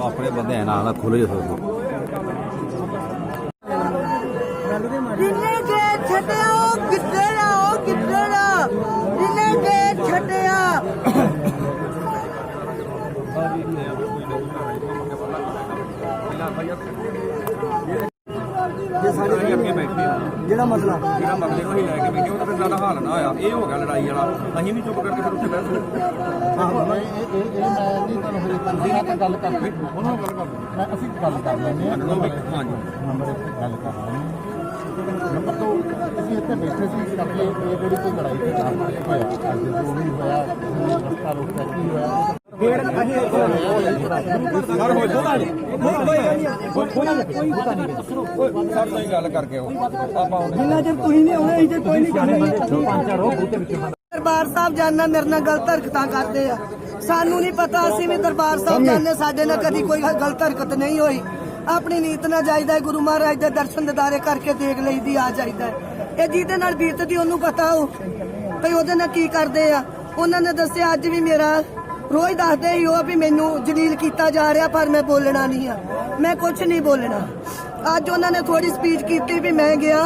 अपने बंदे हैं ना खुले ਜਿਹੜਾ ਮਸਲਾ ਮਸਲੇ ਨੂੰ ਹੀ ਲੈ ਕੇ ਬੈਠੇ ਉਹ ਤਾਂ ਫਿਰ ਸਾਡਾ ਹੱਲ ਨਾ ਹੋਇਆ ਇਹ ਹੋ ਗਿਆ ਲੜਾਈ ਵਾਲਾ ਅਸੀਂ ਵੀ ਚੁੱਪ ਕਰਕੇ ਫਿਰ ਉੱਥੇ ਬਹਿਸ ਮੈਂ ਨਹੀਂ ਤੁਹਾਨੂੰ ਫਿਰ ਤੁਸੀਂ ਨਾਲ ਗੱਲ ਕਰਕੇ ਉਹਨਾਂ ਨਾਲ ਗੱਲ ਕਰ ਅਸੀਂ ਗੱਲ ਕਰ ਲੈਂਦੇ ਹਾਂ ਹਾਂਜੀ ਨੰਬਰ ਇੱਕ ਗੱਲ ਕਰ ਰਹੇ ਹਾਂ ਨੰਬਰ 2 ਅਸੀਂ ਇੱਥੇ ਬੈਠੇ ਸੀ ਕਰਕੇ ਇਹ ਜਿਹੜੀ ਕੋਈ ਲੜਾਈ ਤੇ ਹੋਇਆ ਅੱਜ ਜੋ ਵੀ ਹੋਇਆ ਰਸਤਾ ਰੋਕਿਆ ਕੀ ਹੋਇਆ ਸਰ ਨਾਲ ਗੱਲ ਕਰਕੇ ਆਪਾਂ ਜਿੰਨਾ ਚਿਰ ਤੁਸੀਂ ਨਹੀਂ ਆਉਣੇ ਇੱਥੇ ਕੋਈ ਨਹੀਂ ਜਾਣੇ ਦਰਬਾਰ ਸਾਹਿਬ ਜਾਣਾ ਮੇਰੇ ਨਾਲ ਗਲਤ ਹਰਕਤਾਂ ਕਰਦੇ ਆ ਸਾਨੂੰ ਨਹੀਂ ਪਤਾ ਅਸੀਂ ਵੀ ਦਰਬਾਰ ਸਾਹਿਬ ਜਾਣੇ ਸਾਡੇ ਨਾਲ ਕਦੀ ਕੋਈ ਗਲਤ ਹਰਕਤ ਨਹੀਂ ਹੋਈ ਆਪਣੀ ਨੀਤ ਨਾਲ ਜਾਈਦਾ ਗੁਰੂ ਮਹਾਰਾਜ ਦੇ ਦਰਸ਼ਨ ਦਿਦਾਰੇ ਕਰਕੇ ਦੇਖ ਲਈਦੀ ਆ ਜਾਈਦਾ ਇਹ ਜਿਹਦੇ ਨਾਲ ਬੀਤਦੀ ਉਹਨੂੰ ਪਤਾ ਹੋ ਭਈ ਉਹਦੇ ਨਾਲ ਕੀ ਕਰਦੇ ਆ ਉਹਨਾਂ ਨੇ ਦੱਸਿਆ ਅੱਜ ਵੀ ਮੇਰਾ ਰੋਜ਼ ਦੱਸਦੇ ਹੀ ਉਹ ਵੀ ਮੈਨੂੰ ਜਲੀਲ ਕੀਤਾ ਜਾ ਰਿਹਾ ਪਰ ਮੈਂ ਬੋਲਣਾ ਨਹੀਂ ਆ ਮੈਂ ਕੁਝ ਨਹੀਂ ਬੋਲਣਾ ਅੱਜ ਉਹਨਾਂ ਨੇ ਥੋੜੀ ਸਪੀਚ ਕੀਤੀ ਵੀ ਮੈਂ ਗਿਆ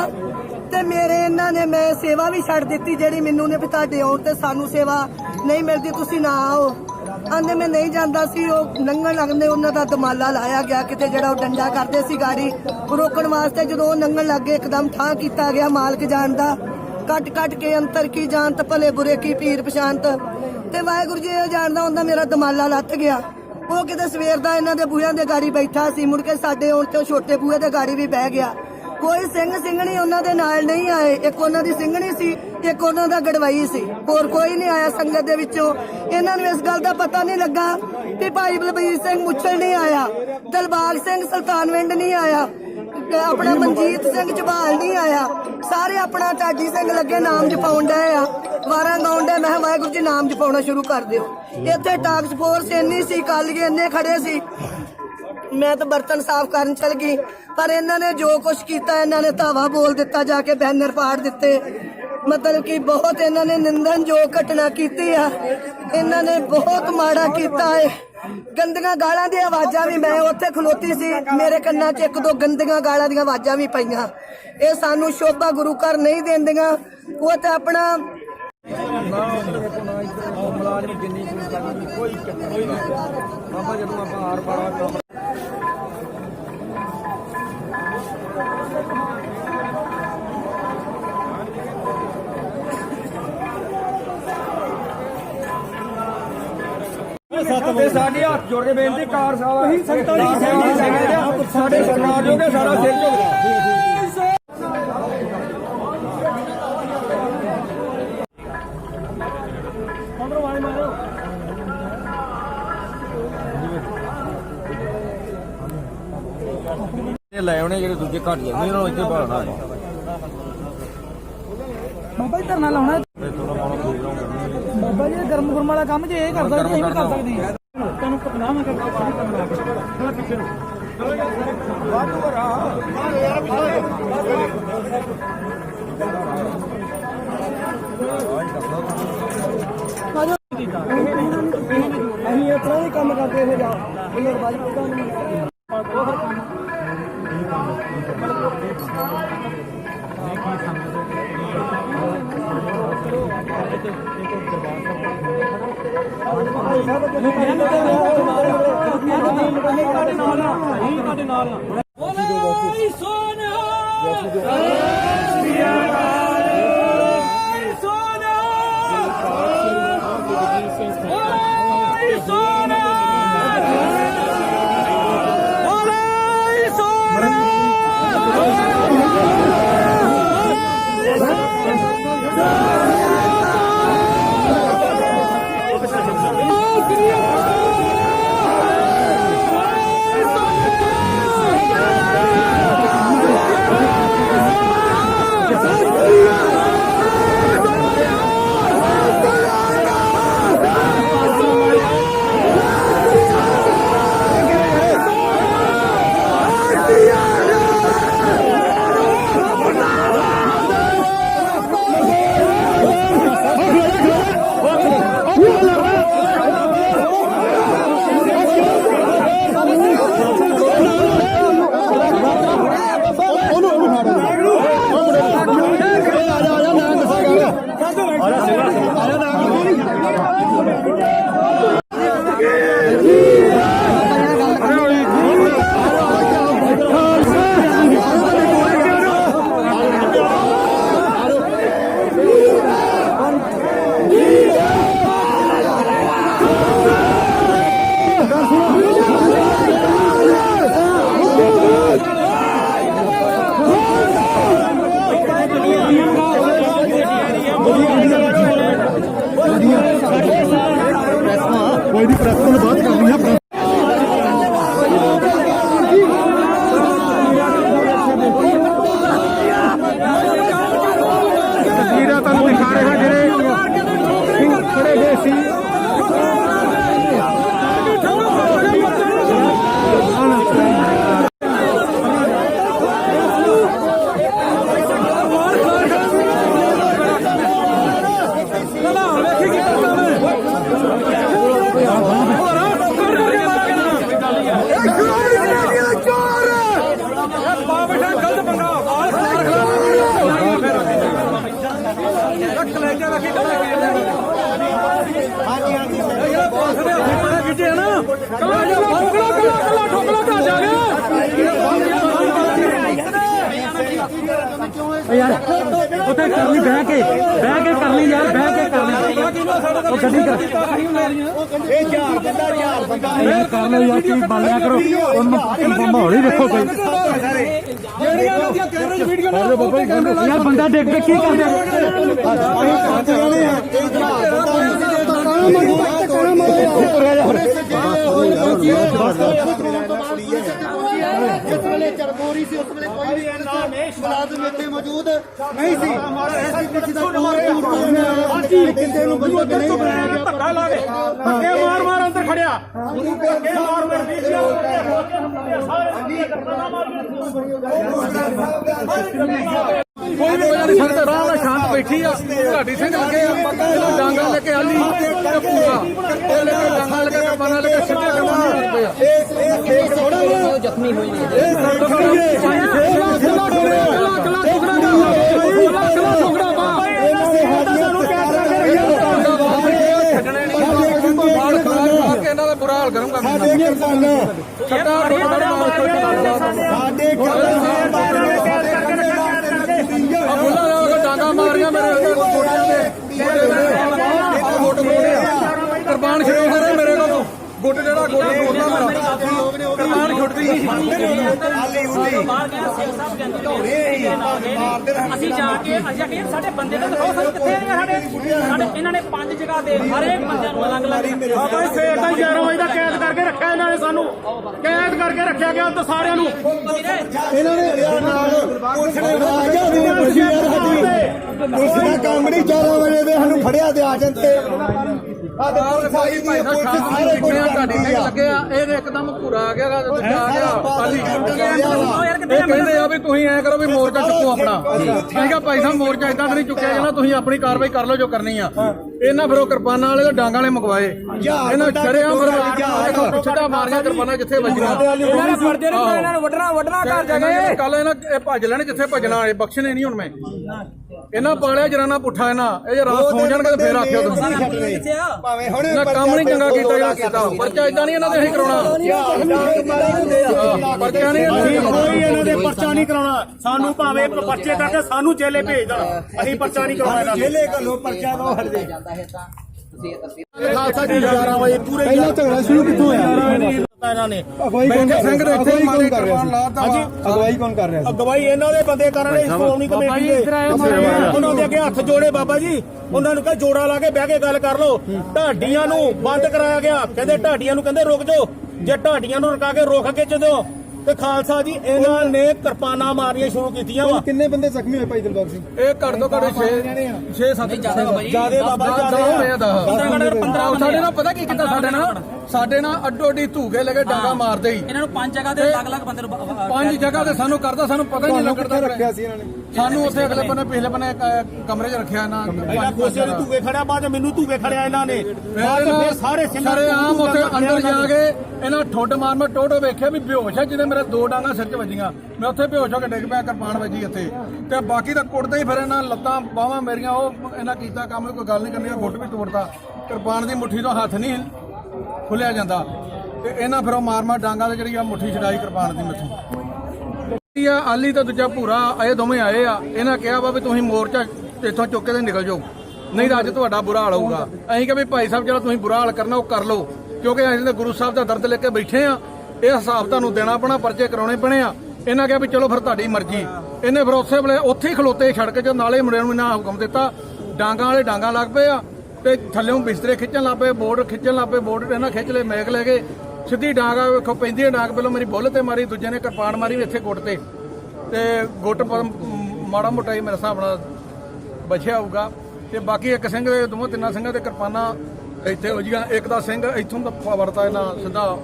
ਤੇ ਮੇਰੇ ਇਹਨਾਂ ਨੇ ਮੈਂ ਸੇਵਾ ਵੀ ਛੱਡ ਦਿੱਤੀ ਜਿਹੜੀ ਮੈਨੂੰ ਨੇ ਵੀ ਤੁਹਾਡੇ ਆਉਣ ਤੇ ਸਾਨੂੰ ਸੇਵਾ ਨਹੀਂ ਮਿਲਦੀ ਤੁਸੀਂ ਨਾ ਆਓ ਆਂਦੇ ਮੈਂ ਨਹੀਂ ਜਾਂਦਾ ਸੀ ਉਹ ਲੰਘਣ ਲੱਗਦੇ ਉਹਨਾਂ ਦਾ ਦਮਾਲਾ ਲਾਇਆ ਗਿਆ ਕਿਤੇ ਜਿਹੜਾ ਉਹ ਡੰਡਾ ਕਰਦੇ ਸੀ ਗਾੜੀ ਰੋਕਣ ਵਾਸਤੇ ਜਦੋਂ ਉਹ ਲੰਘਣ ਲੱਗੇ ਇੱਕਦਮ ਠਾਂ ਕੀਤਾ ਗਿਆ ਮਾਲਕ ਜਾਣ ਦਾ ਕੱਟ ਕੱਟ ਕੇ ਅੰਤਰ ਕੀ ਜਾਣਤ ਭਲੇ ਬੁਰੇ ਕੀ ਪੀਰ ਪਛਾਨਤ ਤੇ ਵਾਹਿਗੁਰੂ ਜੀ ਇਹ ਜਾਣਦਾ ਹੁੰਦਾ ਮੇਰਾ ਦਮਾਲਾ ਲੱਥ ਗਿਆ ਉਹ ਕਿਤੇ ਸਵੇਰ ਦਾ ਇਹਨਾਂ ਦੇ ਬੂਹਿਆਂ ਦੇ ਗਾੜੀ ਬੈਠਾ ਸੀ ਮੁੜ ਕੇ ਸਾਡੇ ਆਉਣ ਤੇ ਛੋਟੇ ਬੂਹੇ ਦੇ ਗਾੜੀ ਵੀ ਬਹਿ ਗਿਆ ਕੋਈ ਸਿੰਘ ਸਿੰਘਣੀ ਉਹਨਾਂ ਦੇ ਨਾਲ ਨਹੀਂ ਆਏ ਇੱਕ ਉਹਨਾਂ ਦੀ ਸਿੰਘਣੀ ਸੀ ਇੱਕ ਉਹਨਾਂ ਦਾ ਗੜਵਾਈ ਸੀ ਹੋਰ ਕੋਈ ਨਹੀਂ ਆਇਆ ਸੰਗਤ ਦੇ ਵਿੱਚੋਂ ਇਹਨਾਂ ਨੂੰ ਇਸ ਗੱਲ ਦਾ ਪਤਾ ਨਹੀਂ ਲੱਗਾ ਕਿ ਭਾਈ ਬਲਬੀਰ ਸਿੰਘ ਮੁੱਛਲ ਨਹੀਂ ਆਇਆ ਦਿਲਬਾਗ ਸਿੰਘ ਸੁਲਤਾਨਵਿੰਡ ਨਹੀਂ ਆਇਆ ਆਪਣਾ ਮਨਜੀਤ ਸਿੰਘ ਝਬਾਲ ਨਹੀਂ ਆਇਆ ਸਾਰੇ ਆਪਣਾ ਢਾਡੀ ਸਿੰਘ ਲੱਗੇ ਨਾਮ ਜਪਾਉਣ ਡਏ ਆ ਵਾਰਾਂ ਗਾਉਣ ਡਏ ਮੈਂ ਵਾਹਿਗੁਰੂ ਜੀ ਨਾਮ ਜਪਾਉਣਾ ਸ਼ੁਰੂ ਕਰ ਦਿਓ ਇੱਥੇ ਟਾਸਕ ਫੋਰਸ ਇੰਨੀ ਸੀ ਕਾਲੀਏ ਇੰਨੇ ਖੜੇ ਸੀ ਮੈਂ ਤਾਂ ਬਰਤਨ ਸਾਫ਼ ਕਰਨ ਚਲ ਗਈ ਪਰ ਇਹਨਾਂ ਨੇ ਜੋ ਕੁਝ ਕੀਤਾ ਇਹਨਾਂ ਨੇ ਧਾਵਾ ਬੋਲ ਦਿੱਤਾ ਜਾ ਕੇ ਬੈਨਰ ਪਾੜ ਦਿੱਤੇ ਮਤਲਬ ਕਿ ਬਹੁਤ ਇਹਨਾਂ ਨੇ ਨਿੰਦਨ ਜੋ ਘਟਨਾ ਕੀਤੀ ਆ ਇਹਨਾਂ ਨੇ ਬਹੁਤ ਮਾੜਾ ਕੀਤਾ ਹੈ ਗੰਦੀਆਂ ਗਾਲਾਂ ਦੀਆਂ ਆਵਾਜ਼ਾਂ ਵੀ ਮੈਂ ਉੱਥੇ ਖਲੋਤੀ ਸੀ ਮੇਰੇ ਕੰਨਾਂ 'ਚ ਇੱਕ ਦੋ ਗੰਦੀਆਂ ਗਾਲਾਂ ਦੀਆਂ ਆਵਾਜ਼ਾਂ ਵੀ ਪਈਆਂ ਇਹ ਸਾਨੂੰ ਸ਼ੋਭਾ ਗੁਰੂ ਘਰ ਨਹੀਂ ਦਿੰਦੀਆਂ ਉਹ ਤੇ ਆਪਣਾ ਮੁਲਾਜ਼ਮ ਜਿੰਨੀ ਕੋਈ ਨਹੀਂ ਬਾਬਾ ਜਦੋਂ ਆਪਾਂ ਆਰ ਪਾਰ ਸਾਡੇ ਹੱਥ ਜੋੜ ਕੇ ਬੇਨਤੀ ਕਾਰ ਸਾਹਿਬ ਸਾਡੇ ਸਰਕਾਰ ਜੋਗੇ ਸਾਰਾ ਸਿਰ ਲੈ ਆਉਣੇ ਜਿਹੜੇ ਦੂਜੇ ਘੱਟ ਜਾਂਦੇ ਉਹਨਾਂ ਨੂੰ ਇੱਥੇ ਭਾਲਣਾ ਬਾਬਾ ਜੀ ਧਰਨਾ ਲਾਉਣਾ ਬਾਬਾ ਜੀ ਗਰਮ ਗੁਰਮ ਵਾਲਾ ਕੰਮ ਜੇ ਇਹ ਕਰ ਸਕਦੇ ਅਸੀਂ ਵੀ ਕਰ ਸਕਦੇ ਹਾਂ ਤੁਹਾਨੂੰ ਪਤਾ ਮੈਂ ਕਰਦਾ ਪਿੱਛੇ ਨੂੰ ਅਸੀਂ ਇਸ ਤਰ੍ਹਾਂ ਹੀ ਕੰਮ ਕਰਦੇ ਹੋ ਜਾ ਬਾਈ ਦੀ ਪ੍ਰੈਸ ਤੋਂ ਬਾਅਦ ਕਰਨੀ ਹੈ। ਤਸਵੀਰਾਂ ਤੁਹਾਨੂੰ ਦਿਖਾ ਰਹੇ ਹਾਂ ਜਿਹੜੇ ਖੜੇ ਹੋਏ ਸੀ। यार उसे करनी बह के करनी यार बह के करनी वो गड्डी कर यार कर लो यार की बन लिया करो माहौल ही देखो कोई यार बंदा देख के की कर चरबोरी से उस वेले कोई भी मुलाजिम इत्थे मौजूद नहीं सी। एसपीसी दा धक्का ला के मार अंदर खड़िया शांत बैठी घाटी सिंह लगे डांगा लेके आली पूरा डांगा लेके कमाना लेके सीधे जख्मी हुई बुरा हाल करूंगा डांगा मारिया मेरे कुर्बान खड़े हो रहे मेरे को गुट जरा कुर्बान छुटती ਅਸੀਂ ਜਾ ਕੇ ਸਾਡੇ ਬੰਦੇ ਤਾਂ ਦਿਖਾਓ ਸਾਨੂੰ ਕਿੱਥੇ ਨੇ ਸਾਡੇ ਇਹਨਾਂ ਨੇ 5 ਜਗ੍ਹਾ ਤੇ ਹਰੇਕ ਬੰਦਿਆਂ ਨੂੰ ਅਲੱਗ-ਅਲੱਗ ਬਾਬਾ ਸਵੇਰ ਦਾ 11 ਵਜੇ ਦਾ ਕੈਦ ਕਰਕੇ ਰੱਖਿਆ ਇਹਨਾਂ ਨੇ ਸਾਨੂੰ ਕੈਦ ਕਰਕੇ ਰੱਖਿਆ ਗਿਆ ਤਾਂ ਸਾਰਿਆਂ ਨੂੰ ਇਹਨਾਂ ਨੇ ਨਾਲ ਪੁਲਿਸ ਨੇ ਆਵਾਜ਼ਾਂ ਦੀ ਪੁਲਿਸ ਯਾਰ ਸਾਡੀ ਪੁਲਿਸ ਦਾ ਕੰਮ ਨਹੀਂ 4 ਵਜੇ ਦੇ ਸਾਨੂੰ ਫੜਿਆ ਤੇ ਆ ਜਾਂਦੇ ਆ ਤੇ ਪੁਲਿਸ ਆਈ ਦੀ ਪੁਲਿਸ ਸਾਰੇ ਕੋਲ ਘਾਟੀ ਸਿੰਘ ਲੱਗੇ ਆ ਇਹ ਇੱਕਦਮ ਭੂਰਾ ਆ ਗਿਆ ਇਹ ਕਹਿੰਦੇ ਆ ਵੀ ਤੁਸੀਂ ਐ ਕਰੋ ਵੀ ਮੋਰਚਾ ਚੁੱਕੋ ਆਪਣਾ ਠੀਕ ਆ ਭਾਈ ਸਾਹਿਬ ਮੋਰਚਾ ਇਦਾਂ ਨਹੀਂ ਚੁੱਕਿਆ ਜਾਣਾ ਤੁਸੀਂ ਆਪਣੀ ਕਾਰਵਾਈ ਕਰ ਲਓ ਜੋ ਕਰਨੀ ਆ ਇਹਨਾਂ ਫਿਰ ਉਹ ਕਿਰਪਾਨਾਂ ਵਾਲੇ ਤੇ ਡਾਂਗਾਂ ਵਾਲੇ ਮੰਗਵਾਏ ਇਹਨਾਂ ਛੜਿਆ ਫਿਰ ਛੱਡਾ ਮਾਰੀਆਂ ਕਿਰਪਾਨਾਂ ਜਿੱਥੇ ਵੱਜੀਆਂ ਇਹਨਾਂ ਨੇ ਫੜਦੇ ਨੇ ਇਹਨਾਂ ਨੂੰ ਵੱਢਣਾ ਘਰ ਜਾ ਕੇ ਕੱਲ ਇਹਨਾਂ ਇਹ ਭੱਜ ਲੈਣ ਜਿੱਥੇ ਭੱਜਣਾ ਵਾਲੇ ਬਖਸ਼ਣੇ ਨਹੀਂ ਹੁਣ ਮੈਂ ਇਹਨਾਂ ਪਾਲਿਆ ਜਰਾਨਾ ਪੁੱਠਾ ਇਹਨਾਂ ਇਹ ਜੇ ਰਾਤ ਸੌਂ ਜਾਣਗੇ ਤੇ ਫੇਰ ਆਖਿਓ ਤੁਸੀਂ ਭਾਵੇਂ ਹੁਣ ਨਾ ਕੰਮ ਨਹੀਂ ਚੰਗਾ ਕੀਤਾ ਜਿਹੜਾ ਕੀਤਾ ਪਰਚਾ ਇਦਾਂ ਨਹੀਂ ਇਹਨਾਂ ਦੇ ਅਸੀਂ ਕਰਾਉਣਾ ਪਰਚਾ ਨਹੀਂ ਕੋਈ ਇਹਨਾਂ ਦੇ ਪਰਚਾ ਨਹੀਂ ਕਰਾਉਣਾ ਸਾਨੂੰ ਭਾਵੇਂ ਪਰਚੇ ਕਰਕੇ ਸਾਨੂੰ ਜੇਲੇ ਭੇਜ ਦੇਣ ਅਸੀਂ ਪਰਚਾ ਨਹੀਂ ਕਰਾਉਣਾ ਜੇਲੇ ਘੱਲੋ ਪਰਚਾ ਦੋ ਹਟ ਦੇ ਖਾਲਸਾ ਜੀ 11 ਵਜੇ ਪੂਰੇ ਪਹਿਲਾਂ ਝਗੜਾ ਸ਼ੁਰੂ ਕਿੱਥੋਂ ਹੋਇਆ ਇਹਨਾਂ ਨੇ ਅਗਵਾਈ ਕੌਣ ਕਰ ਰਿਹਾ ਹਾਂਜੀ ਅਗਵਾਈ ਕੌਣ ਕਰ ਰਿਹਾ ਅਗਵਾਈ ਇਹਨਾਂ ਦੇ ਬੰਦੇ ਕਰ ਰਹੇ ਸ਼੍ਰੋਮਣੀ ਕਮੇਟੀ ਦੇ ਉਹਨਾਂ ਦੇ ਅੱਗੇ ਹੱਥ ਜੋੜੇ ਬਾਬਾ ਜੀ ਉਹਨਾਂ ਨੂੰ ਕਹੇ ਜੋੜਾ ਲਾ ਕੇ ਬਹਿ ਕੇ ਗੱਲ ਕਰ ਲਓ ਢਾਡੀਆਂ ਨੂੰ ਬੰਦ ਕਰਾਇਆ ਗਿਆ ਕਹਿੰਦੇ ਢਾਡੀਆਂ ਨੂੰ ਕਹਿੰਦੇ ਰੁਕ ਜਾਓ ਜੇ ਢਾਡੀਆਂ ਨੂੰ ਰੁਕਾ ਕੇ ਰੋਕ ਕੇ ਜਦੋਂ ਤੇ ਖਾਲਸਾ ਜੀ ਇਹਨਾਂ ਨੇ ਕਿਰਪਾਨਾਂ ਮਾਰਨੀਆਂ ਸ਼ੁਰੂ ਕੀਤੀਆਂ ਵਾ ਕਿੰਨੇ ਬੰਦੇ ਜ਼ਖਮੀ ਹੋਏ ਭਾਈ ਦਿਲਬਾਗ ਸਿੰਘ ਇਹ ਘੱਟ ਤੋਂ ਘੱਟ 6-7 ਜਿਆਦੇ ਬਾਬਾ ਸਾਡੇ ਨਾਲ ਪਤਾ ਕੀ ਕੀਤਾ ਸਾਡੇ ਨਾਲ ਅੱਡੋ ਅੱਡੀ ਧੂਕੇ ਲੈ ਕੇ ਡਾਂਗਾ ਮਾਰਦੇ ਹੀ ਇਹਨਾਂ ਨੂੰ 5 ਜਗ੍ਹਾ ਤੇ ਅਲੱਗ-ਅਲੱਗ ਬੰਦੇ ਨੂੰ 5 ਜਗ੍ਹਾ ਤੇ ਸਾਨੂੰ ਕਰਦਾ ਸਾਨੂੰ ਪਤਾ ਹੀ ਨਹੀਂ ਲੱਗਦਾ ਰੱਖਿਆ ਸੀ ਇਹਨਾਂ ਨੇ ਸਾਨੂੰ ਉੱਥੇ ਅਗਲੇ ਬੰਨੇ ਪਿਛਲੇ ਬੰਨੇ ਕਮਰੇ 'ਚ ਰੱਖਿਆ ਨਾ ਪਹਿਲਾਂ ਕੋਸੇ ਨੂੰ ਧੂਕੇ ਖੜਿਆ ਬਾਅਦ ਮੈਨੂੰ ਧੂਕੇ ਖੜਿਆ ਇਹਨਾਂ ਨੇ ਫਿਰ ਸਾਰੇ ਸਾਰੇ ਆਮ ਉੱਥੇ ਅੰਦਰ ਜਾ ਕੇ ਇਹਨਾਂ ਠੁੱਡ ਮਾਰ ਮੈਂ ਟੋਟੋ ਵੇਖਿਆ ਵੀ ਬੇਹੋਸ਼ ਹੈ ਜਿਹਦੇ ਮੇਰੇ 2 ਡਾਂਗਾ ਸਿਰ 'ਚ ਵੱਜੀਆਂ ਮੈਂ ਉੱਥੇ ਬੇਹੋਸ਼ ਹੋ ਕੇ ਡਿੱਗ ਪਿਆ ਕਿਰਪਾਨ ਵੱਜੀ ਇੱਥੇ ਤੇ ਬਾਕੀ ਤਾਂ ਕੁੱਟਦੇ ਹੀ ਫਿਰ ਇਹਨਾਂ ਲੱਤਾਂ ਬਾਹਾਂ ਮੇਰੀਆਂ ਉਹ ਇਹਨਾਂ ਕੀਤਾ ਕੰਮ ਕੋਈ ਗੱਲ ਨਹੀਂ ਕਰਨੀ ਗੁੱਟ ਵੀ ਤੋੜਦਾ ਕਿਰਪਾਨ ਦੀ ਮੁੱਠੀ ਤੋਂ ਹੱਥ ਨਹੀਂ ਖੁੱਲਿਆ ਜਾਂਦਾ ਤੇ ਇਹਨਾਂ ਫਿਰ ਉਹ ਮਾਰ ਡਾਂਗਾ ਤੇ ਜਿਹੜੀ ਆ ਮੁੱਠੀ ਛਡਾਈ ਕਿਰਪਾਨ ਦੀ ਮੈਥੋਂ ਆਲੀ ਤਾਂ ਦੂਜਾ ਭੂਰਾ ਇਹ ਦੋਵੇਂ ਆਏ ਆ ਇਹਨਾਂ ਕਿਹਾ ਵਾ ਵੀ ਤੁਸੀਂ ਮੋਰਚਾ ਇੱਥੋਂ ਚੁੱਕ ਕੇ ਤੇ ਨਿਕਲ ਜਾਓ ਨਹੀਂ ਤਾਂ ਅੱਜ ਤੁਹਾਡਾ ਬੁਰਾ ਹਾਲ ਹੋਊਗਾ ਅਸੀਂ ਕਿਹਾ ਵੀ ਭਾਈ ਸਾਹਿਬ ਜਿਹੜਾ ਤੁਸੀਂ ਬੁਰਾ ਹਾਲ ਕਰਨਾ ਉਹ ਕਰ ਲਓ ਕਿਉਂਕਿ ਅਸੀਂ ਤਾਂ ਗੁਰੂ ਸਾਹਿਬ ਦਾ ਦਰਦ ਲੈ ਕੇ ਬੈਠੇ ਆ ਇਹ ਹਿਸਾਬ ਤੁਹਾਨੂੰ ਦੇਣਾ ਪੈਣਾ ਪਰਚੇ ਕਰਾਉਣੇ ਪੈਣੇ ਆ ਇਹਨਾਂ ਕਿਹਾ ਵੀ ਚਲੋ ਫਿਰ ਤੁਹਾਡੀ ਮਰਜ਼ੀ ਇਹਨੇ ਫਿਰ ਉਸੇ ਵੇਲੇ ਉੱਥੇ ਹੀ ਖਲੋਤੇ ਸੜਕ 'ਚ ਨਾਲੇ ਮੁੰਡਿਆਂ ਨੂੰ ਇਹਨਾਂ ਹੁਕਮ ਦਿੱਤਾ ਡਾਂਗਾ ਵਾਲੇ ਡਾਂਗਾ ਲੱਗ ਪਏ ਆ ਤੇ ਥੱਲੇੋਂ ਬਿਸਤਰੇ ਖਿੱਚਣ ਲੱਗ ਪਏ, ਬੋਰਡ ਖਿੱਚਣ ਲੱਗ ਪਏ, ਬੋਰਡ ਇਹਨਾਂ ਖਿੱਚ ਲਏ, ਮੈਕ ਲੈ ਗਏ, ਸਿੱਧੀ ਡਾਂਗ ਆ ਵੇਖੋ ਪੈਂਦੀ ਡਾਂਗ, ਪਹਿਲਾਂ ਮੇਰੀ ਬੁੱਲ ਤੇ ਮਾਰੀ, ਦੂਜੇ ਨੇ ਕਿਰਪਾਨ ਮਾਰੀ ਇੱਥੇ ਗੁੱਟ ਤੇ ਗੁੱਟ ਮਾੜਾ ਮੋਟਾ ਹੀ ਮੇਰੇ ਹਿਸਾਬ ਨਾਲ ਬਚਿਆ ਹੋਊਗਾ। ਤੇ ਬਾਕੀ ਇੱਕ ਸਿੰਘ ਦੇ ਦੋਵਾਂ ਤਿੰਨਾਂ ਸਿੰਘਾਂ ਦੇ ਕਿਰਪਾਨਾਂ ਇੱਥੇ ਹੋ ਜੀਆਂ। ਇੱਕ ਦਾ ਸਿੰਘ ਇੱਥੋਂ ਦਾ ਵੜਤਾ ਇਹਨਾਂ ਸਿੱਧਾ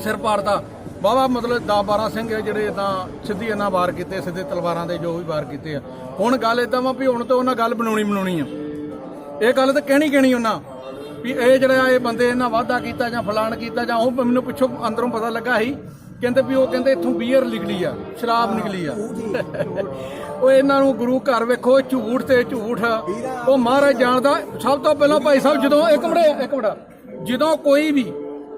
ਸਿਰ ਪਾੜਤਾ। ਵਾਹਵਾ ਮਤਲਬ 10-12 ਸਿੰਘ ਜਿਹੜੇ ਤਾਂ ਸਿੱਧੀ ਇਹਨਾਂ ਵਾਰ ਕੀਤੇ, ਸਿੱਧੇ ਤਲਵਾਰਾਂ ਦੇ ਜੋ ਵੀ ਵਾਰ ਕੀਤੇ ਆ। ਹੁਣ ਗੱਲ ਇਦਾਂ ਵਾ ਵੀ ਹੁਣ ਤੋਂ ਉਹਨਾਂ ਗੱਲ ਬਣਾਉਣੀ ਆ, ਇਹ ਗੱਲ ਤਾਂ ਕਹਿਣੀ ਉਹਨਾਂ ਵੀ ਇਹ ਜਿਹੜਾ ਇਹ ਬੰਦੇ ਇਹਨਾਂ ਵਾਅਦਾ ਕੀਤਾ ਜਾਂ ਫਲਾਣ ਕੀਤਾ ਜਾਂ ਉਹ ਮੈਨੂੰ ਪਿੱਛੋਂ ਅੰਦਰੋਂ ਪਤਾ ਲੱਗਾ ਸੀ, ਕਹਿੰਦੇ ਵੀ ਉਹ ਕਹਿੰਦੇ ਇੱਥੋਂ ਬੀਅਰ ਨਿਕਲੀ ਆ, ਸ਼ਰਾਬ ਨਿਕਲੀ ਆ। ਉਹ ਇਹਨਾਂ ਨੂੰ ਗੁਰੂ ਘਰ ਵੇਖੋ ਝੂਠ ਤੇ ਝੂਠ, ਉਹ ਮਹਾਰਾਜ ਜਾਣਦਾ। ਸਭ ਤੋਂ ਪਹਿਲਾਂ ਭਾਈ ਸਾਹਿਬ ਜਦੋਂ ਇੱਕ ਮਿੰਟ ਜਦੋਂ ਕੋਈ ਵੀ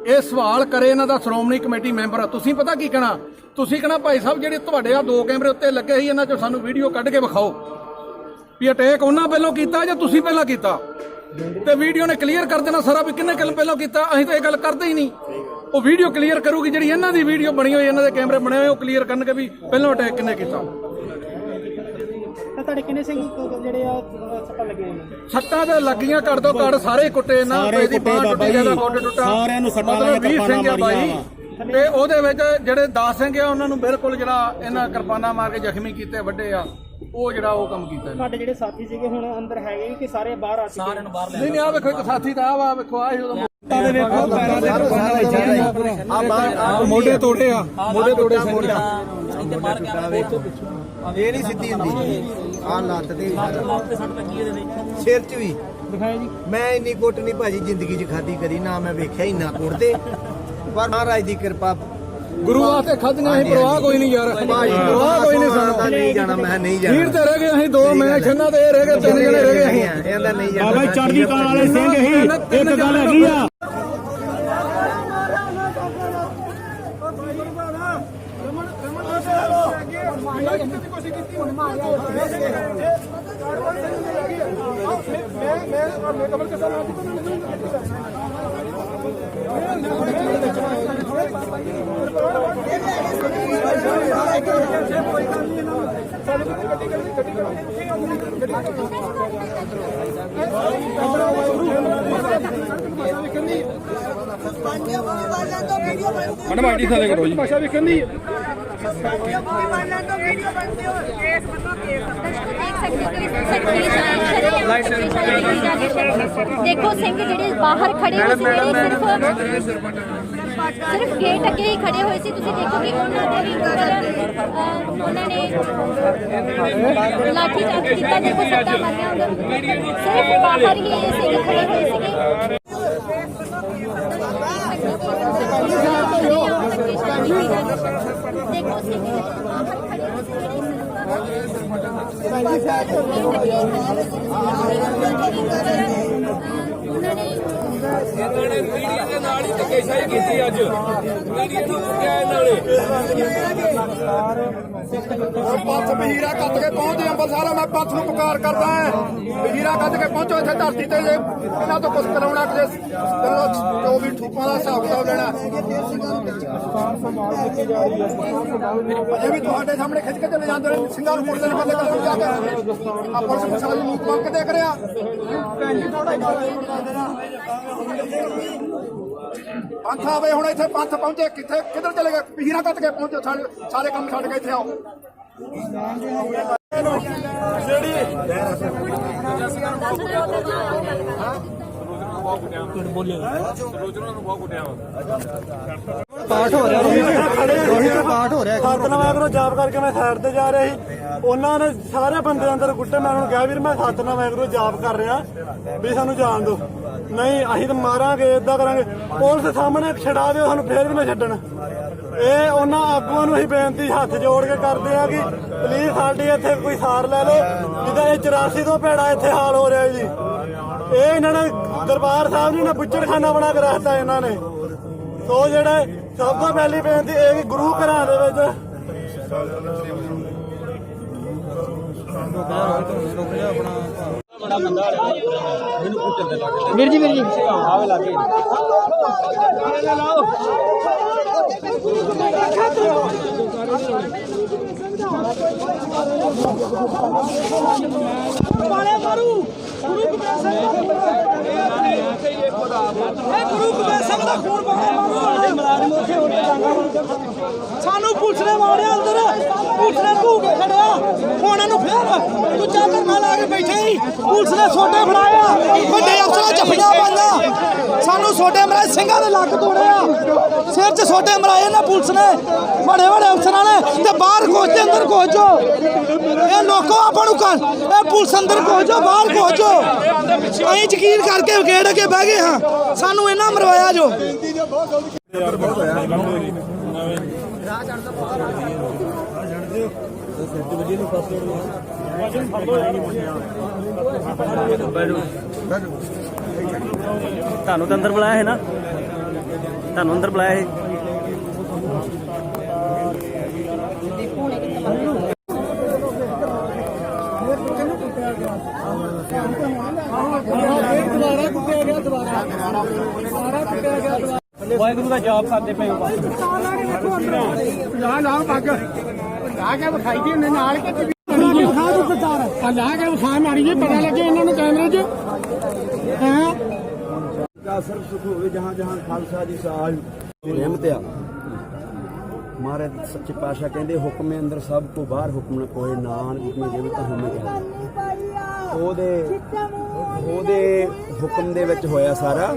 ਇਹ ਸਵਾਲ ਕਰੇ ਇਹਨਾਂ ਦਾ ਸ਼੍ਰੋਮਣੀ ਕਮੇਟੀ ਮੈਂਬਰ, ਤੁਸੀਂ ਪਤਾ ਕੀ ਕਹਿਣਾ? ਤੁਸੀਂ ਕਹਿਣਾ ਭਾਈ ਸਾਹਿਬ ਜਿਹੜੇ ਤੁਹਾਡੇ ਆ 2 ਕੈਮਰੇ ਉੱਤੇ ਲੱਗੇ ਸੀ ਇਹਨਾਂ ਚੋਂ ਸਾਨੂੰ ਵੀਡੀਓ ਕੱਢ ਕੇ ਵਿਖਾਓ ਵੀ ਅਟੈਕ ਉਹਨਾਂ ਪਹਿਲਾਂ ਕੀਤਾ ਜਾਂ ਤੁਸੀਂ ਪਹਿਲਾਂ ਕੀਤਾ। ਤੇ ਵੀਡੀਓ ਨੇ ਕਲੀਅਰ ਕਰ ਦੇਣਾ ਸਾਰਾ ਵੀ ਕਿੰਨੇ ਪਹਿਲਾਂ ਕੀਤਾ। ਅਸੀਂ ਤਾਂ ਇਹ ਗੱਲ ਕਰਦੇ ਹੀ ਨਹੀਂ। ਉਹ ਵੀਡੀਓ ਕਲੀਅਰ ਕਰੂਗੀ ਜਿਹੜੀ ਇਹਨਾਂ ਦੀ ਵੀਡੀਓ ਬਣੀ ਹੋਈ, ਇਹਨਾਂ ਦੇ ਕੈਮਰੇ ਬਣੇ ਹੋਏ, ਉਹ ਕਲੀਅਰ ਕਰਨਗੇ ਵੀ ਪਹਿਲਾਂ ਅਟੈਕ ਕਿੰਨੇ ਕੀਤਾ। ਤੁਹਾਡੇ ਕਿੰਨੇ ਸਿੰਘ ਜਿਹੜੇ ਆ ਸੱਟਾਂ ਲੱਗੀਆਂ? ਸੱਟਾਂ ਤੇ ਲੱਗੀਆਂ ਘੱਟ ਤੋਂ ਘੱਟ ਸਾਰੇ ਕੁੱਟੇ ਨਾ, ਇਹਦੀ ਬਾਂਹ ਟੁੱਟੀ, ਇਹਦਾ ਗੋਡਾ ਟੁੱਟਾ, ਸਾਰਿਆਂ ਨੂੰ ਸੱਟਾਂ ਲੱਗੀਆਂ। 20 ਸਿੰਘ ਆ ਬਾਈ ਤੇ ਉਹਦੇ ਵਿੱਚ ਜਿਹੜੇ 10 ਸਿੰਘ ਆ ਉਹਨਾਂ ਨੂੰ ਬਿਲਕੁਲ ਜਿਹੜਾ ਇਹਨਾਂ ਕਿਰਪਾਨਾਂ ਮਾਰ ਕੇ ਜ਼ਖਮੀ ਕੀਤੇ, ਵੱਡੇ ਆ, ਉਹ ਜਿਹੜਾ ਉਹ ਕੰਮ ਕੀਤਾ। ਤੁਹਾਡੇ ਜਿਹੜੇ ਸਾਥੀ ਸੀਗੇ ਹੁਣ ਅੰਦਰ ਹੈਗੇ ਕਿ ਸਾਰੇ ਬਾਹਰ ਆ? ਸਾਰਿਆਂ ਨੂੰ ਬਾਹਰ ਨਹੀਂ ਆ ਵੇਖੋ ਇੱਕ ਸਾਥੀ ਦਾ ਆ ਵੇਖੋ ਆ ਉਦੋਂ ਵੇਖੋ ਪੈਰਾਂ ਦੇ ਕਿਰਪਾਨਾਂ ਵੱਜੀਆਂ ਆ, ਮੋਢੇ ਤੋੜੇ ਆ, ਮੋਢੇ ਤੋੜੇ ਸਿੰਘ ਇੱਥੇ ਮਾਰ ਕੇ ਇਹ ਨਹੀਂ ਸਿੱਧੀ ਹੁੰਦੀ ਆ, ਲੱਤ ਤੇ ਸੱਟ ਲੱਗੀ ਇਹਦੇ ਵਿੱਚ, ਸਿਰ 'ਚ ਵੀ। ਦਿਖਾਇਆ ਜੀ। ਮੈਂ ਇੰਨੀ ਕੁੱਟ ਨਹੀਂ ਭਾਜੀ ਜ਼ਿੰਦਗੀ 'ਚ ਖਾਧੀ ਕਦੀ, ਨਾ ਮੈਂ ਵੇਖਿਆ ਇੰਨਾ ਕੁੱਟਦੇ, ਪਰ ਮਹਾਰਾਜ ਦੀ ਕਿਰਪਾ। ਗੁਰੂ ਵਾਸਤੇ ਖਾਧੀਆਂ ਅਸੀਂ, ਪਰਵਾਹ ਕੋਈ ਨਹੀਂ ਯਾਰ, ਪਰਵਾਹ ਕੋਈ ਨਹੀਂ ਸਾਨੂੰ। ਨਹੀਂ ਜਾਣਾ, ਮੈਂ ਨਹੀਂ ਜਾਣਾ। ਵੀਰ ਤੇ ਰਹਿ ਗਏ ਅਸੀਂ 2 ਮੈਂ ਛੰਨਾ ਤੇ ਰਹਿ ਗਏ 3 ਜਣੇ ਰਹਿ ਗਏ ਅਸੀਂ। ਇਹਦਾ ਨਹੀਂ ਜਾਣਾ। ਬਾਬਾ ਚੜ੍ਹਦੀ ਕਲਾ ਵਾਲੇ ਸਿੰਘ ਹੀ ਇੱਕ ਗੱਲ ਹੈਗੀ ਆ। ਮੈਡਮ ਆਈਡੀ ਥਾਲੇ ਕਰੋ ਜੀ। ਭਾਸ਼ਾ ਵੇਖਣ ਦੀ ਦੇਖੋ ਸਿੰਘ ਜਿਹੜੇ ਬਾਹਰ ਖੜੇ ਹੋਏ ਸੀ, ਜਿਹੜੇ ਸਿਰਫ ਗੇਟ ਅੱਗੇ ਹੀ ਖੜੇ ਹੋਏ ਸੀ। ਤੁਸੀਂ ਦੇਖੋ ਕਿ ਉਹਨਾਂ ਦੇ ਵੀ ਉਹਨਾਂ ਨੇ ਲਾਠੀ ਚਾਰਜ ਕੀਤਾ, ਦੇਖੋ ਸੱਟਾਂ ਮਾਰੀਆਂ ਉਹਨਾਂ ਨੂੰ। ਸਿਰਫ ਬਾਹਰ ਹੀ ਇਹ ਸਿੰਘ ਖੜੇ ਹੋਏ ਸੀਗੇ। ਦੇਖੋ ਸਿੰਘ ਬਾਹਰ ਖੜੇ ਇਹਨਾਂ ਨੇ ਮੀਡੀਆ ਦੇ ਨਾਲ ਹੀ ਧੱਕੇਸ਼ਾਹੀ ਕੀਤੀ ਅੱਜ, ਮੀਡੀਆ ਨੂੰ ਕਿਹਾ ਇਹਨਾਂ ਨੇ। ਪੰਥ ਵਹੀਰਾ ਕੱਤ ਕੇ ਪਹੁੰਚੇ ਅੰਬਰਸਰ। ਮੈਂ ਪੰਥ ਨੂੰ ਪੁਕਾਰ ਕਰਦਾ ਹਾਂ, ਵਹੀਰਾ ਕੱਤ ਕੇ ਪਹੁੰਚੋ ਇੱਥੇ ਧਰਤੀ ਤੇ। ਜੇ ਇਹਨਾਂ ਤੋਂ ਕੁਝ ਕਰਾਉਣਾ, ਕਿਸੇ ਜੋ ਵੀ ਠੂਕਾਂ ਦਾ ਹਿਸਾਬ ਕਿਤਾਬ ਲੈਣਾ, ਅਜੇ ਵੀ ਤੁਹਾਡੇ ਸਾਹਮਣੇ ਖਿੱਚ ਕੇ ਚਲੇ ਜਾਂਦੇ ਨੇ। ਸਿੰਘਾਂ ਨੂੰ ਪੁਲਿਸ ਨੇ ਬੰਦੇ ਕਰ ਜਾ ਕੇ ਆਪਾਂ ਸਰਕਾਰੀ ਨੂੰ ਮੰਗ ਦੇ ਕਰਿਆ। ਪੰਥ ਆਵੇ ਹੁਣ ਇੱਥੇ, ਪੰਥ ਪਹੁੰਚੇ ਕਿੱਥੇ, ਕਿੱਧਰ ਚਲੇ ਗਏ? ਵਹੀਰਾ ਕੱਤ ਕੇ ਪਹੁੰਚੋ, ਸਾਰੇ ਕੰਮ ਛੱਡ ਕੇ ਇੱਥੇ ਆਓ। ਪਾਠ ਹੋ ਰਿਹਾ ਰੋਹਿਤ, ਪਾਠ ਹੋ ਰਿਹਾ। ਸਤਨਾਮ ਵਾਹਿਗੁਰੂ ਜਾਪ ਕਰਕੇ ਮੈਂ ਸਾਈਡ ਤੇ ਜਾ ਰਿਹਾ ਸੀ। ਉਹਨਾਂ ਨੇ ਸਾਰੇ ਬੰਦੇ ਅੰਦਰ ਗੁੱਟੇ। ਮੈਂ ਉਹਨਾਂ ਨੂੰ ਕਿਹਾ ਵੀਰ ਮੈਂ ਸਤਨਾਮ ਵਾਹਿਗੁਰੂ ਜਾਪ ਕਰ ਰਿਹਾ, ਵੀ ਸਾਨੂੰ ਜਾਣ ਦਿਓ। ਨਹੀਂ ਅਸੀਂ ਤਾਂ ਮਾਰਾਂਗੇ, ਏਦਾਂ ਕਰਾਂਗੇ। ਪੁਲਿਸ ਸਾਹਮਣੇ ਛਡਾ ਦਿਓ ਸਾਨੂੰ, ਫੇਰ ਵੀ ਨਾ ਛੱਡਣ। ਇਹ ਉਹਨਾਂ ਆਗੂਆਂ ਨੂੰ ਅਸੀਂ ਬੇਨਤੀ ਹੱਥ ਜੋੜ ਕੇ ਕਰਦੇ ਆ ਕਿ ਪਲੀਜ਼ ਸਾਡੀ ਇੱਥੇ ਕੋਈ ਸਾਰ ਲੈ ਲਓ। ਜਿੱਦਾਂ ਇਹ 84 ਤੋਂ ਭੈੜਾ ਇੱਥੇ ਹਾਲ ਹੋ ਰਿਹਾ ਜੀ। ਇਹ ਇਹਨਾਂ ਨੇ ਦਰਬਾਰ ਸਾਹਿਬ ਨੂੰ ਬੁੱਚੜਖਾਨਾ ਬਣਾ ਕੇ ਰੱਖਤਾ ਇਹਨਾਂ ਨੇ। ਸੋ ਜਿਹੜੇ ਸਭ ਤੋਂ ਪਹਿਲੀ ਬੇਨਤੀ ਇਹ ਕਿ ਗੁਰੂ ਘਰਾਂ ਦੇ ਵਿੱਚ ਵੀਰ ਜੀ ਆਵੇ ਲੱਗੇ ਵਾਲੇ ਮਾਰੂ ਗੁਰੂ ਗੋਬਿੰਦ ਸਿੰਘ ਦਾ ਖੂਨ ਸਾਨੂੰ ਪੁਲਿਸ ਨੇ ਮਾਰਿਆ ਅੰਦਰ, ਪੁਲਿਸ ਨੇ ਧੂ ਕੇ ਖੜਿਆ, ਉਹਨਾਂ ਨੂੰ ਫੇਰ ਦੂਜਾ ਧਰਨਾ ਲਾ ਕੇ ਬੈਠੇ ਹੀ ਪੁਲਿਸ ਨੇ ਸੋਟੇ ਫੜਾਇਆ, ਵੱਡੇ ਅਫਸਰਾਂ ਜੱਫੀਆਂ ਪਾਈਆਂ, ਸਾਨੂੰ ਸੋਟੇ ਮਰਾਏ, ਸਿੰਘਾਂ ਦੇ ਲੱਕ ਤੋੜਿਆ, ਸਿਰ 'ਚ ਸੋਟੇ ਮਰਾਏ ਨਾ ਪੁਲਿਸ ਨੇ, ਵੱਡੇ ਵੱਡੇ ਅਫਸਰਾਂ ਨੇ, ਤੇ ਬਾਹਰ ਕੋਚੇ ਅੰਦਰ ਕੋਚੋ, ਇਹ ਲੋਕੋ ਆਪਾਂ ਨੂੰ ਇਹ ਪੁਲਿਸ ਅੰਦਰ ਕੋਚੋ, ਬਾਹਰ ਕੋਚੋ, ਅਸੀਂ ਯਕੀਨ ਕਰਕੇ ਗੇੜ ਕੇ ਬਹਿ ਗਏ ਹਾਂ, ਸਾਨੂੰ ਇਹਨਾਂ ਮਰਵਾਇਆ ਜੋ। ਤੁਹਾਨੂੰ ਤਾਂ ਅੰਦਰ ਬੁਲਾਇਆ ਹੈ ਨਾ, ਤੁਹਾਨੂੰ ਅੰਦਰ ਬੁਲਾਇਆ ਹੈ। ਵਾਹਿਗੁਰੂ ਦਾ ਜਾਪ ਕਰਦੇ ਪਏ ਹੋ। ਲਾ ਪੱਗ ਲਾ ਕੇ ਵਿਖਾਈ ਦੀ ਉਹਨੇ ਨਾਲ ਕਿ ਵਿਖਾ ਦੋ ਪ੍ਰਚਾਰ ਲਾ ਕੇ ਵਿਖਾ ਮਾਰੀ ਜੇ ਪਤਾ ਲੱਗੇ ਇਹਨਾਂ ਨੂੰ ਕੈਮਰੇ 'ਚ ਹੈ। का सर्व सुख होवे जहाँ जहाँ खालसा जी साज रहमत आ। महाराज सच्चे पातशाह कहते हुक्म अंदर सब को बाहर हुक्म न कोई नान हुक्म देवे तो हमें क्या ਉਹਦੇ ਹੁਕਮ ਦੇ ਵਿੱਚ ਹੋਇਆ ਸਾਰਾ,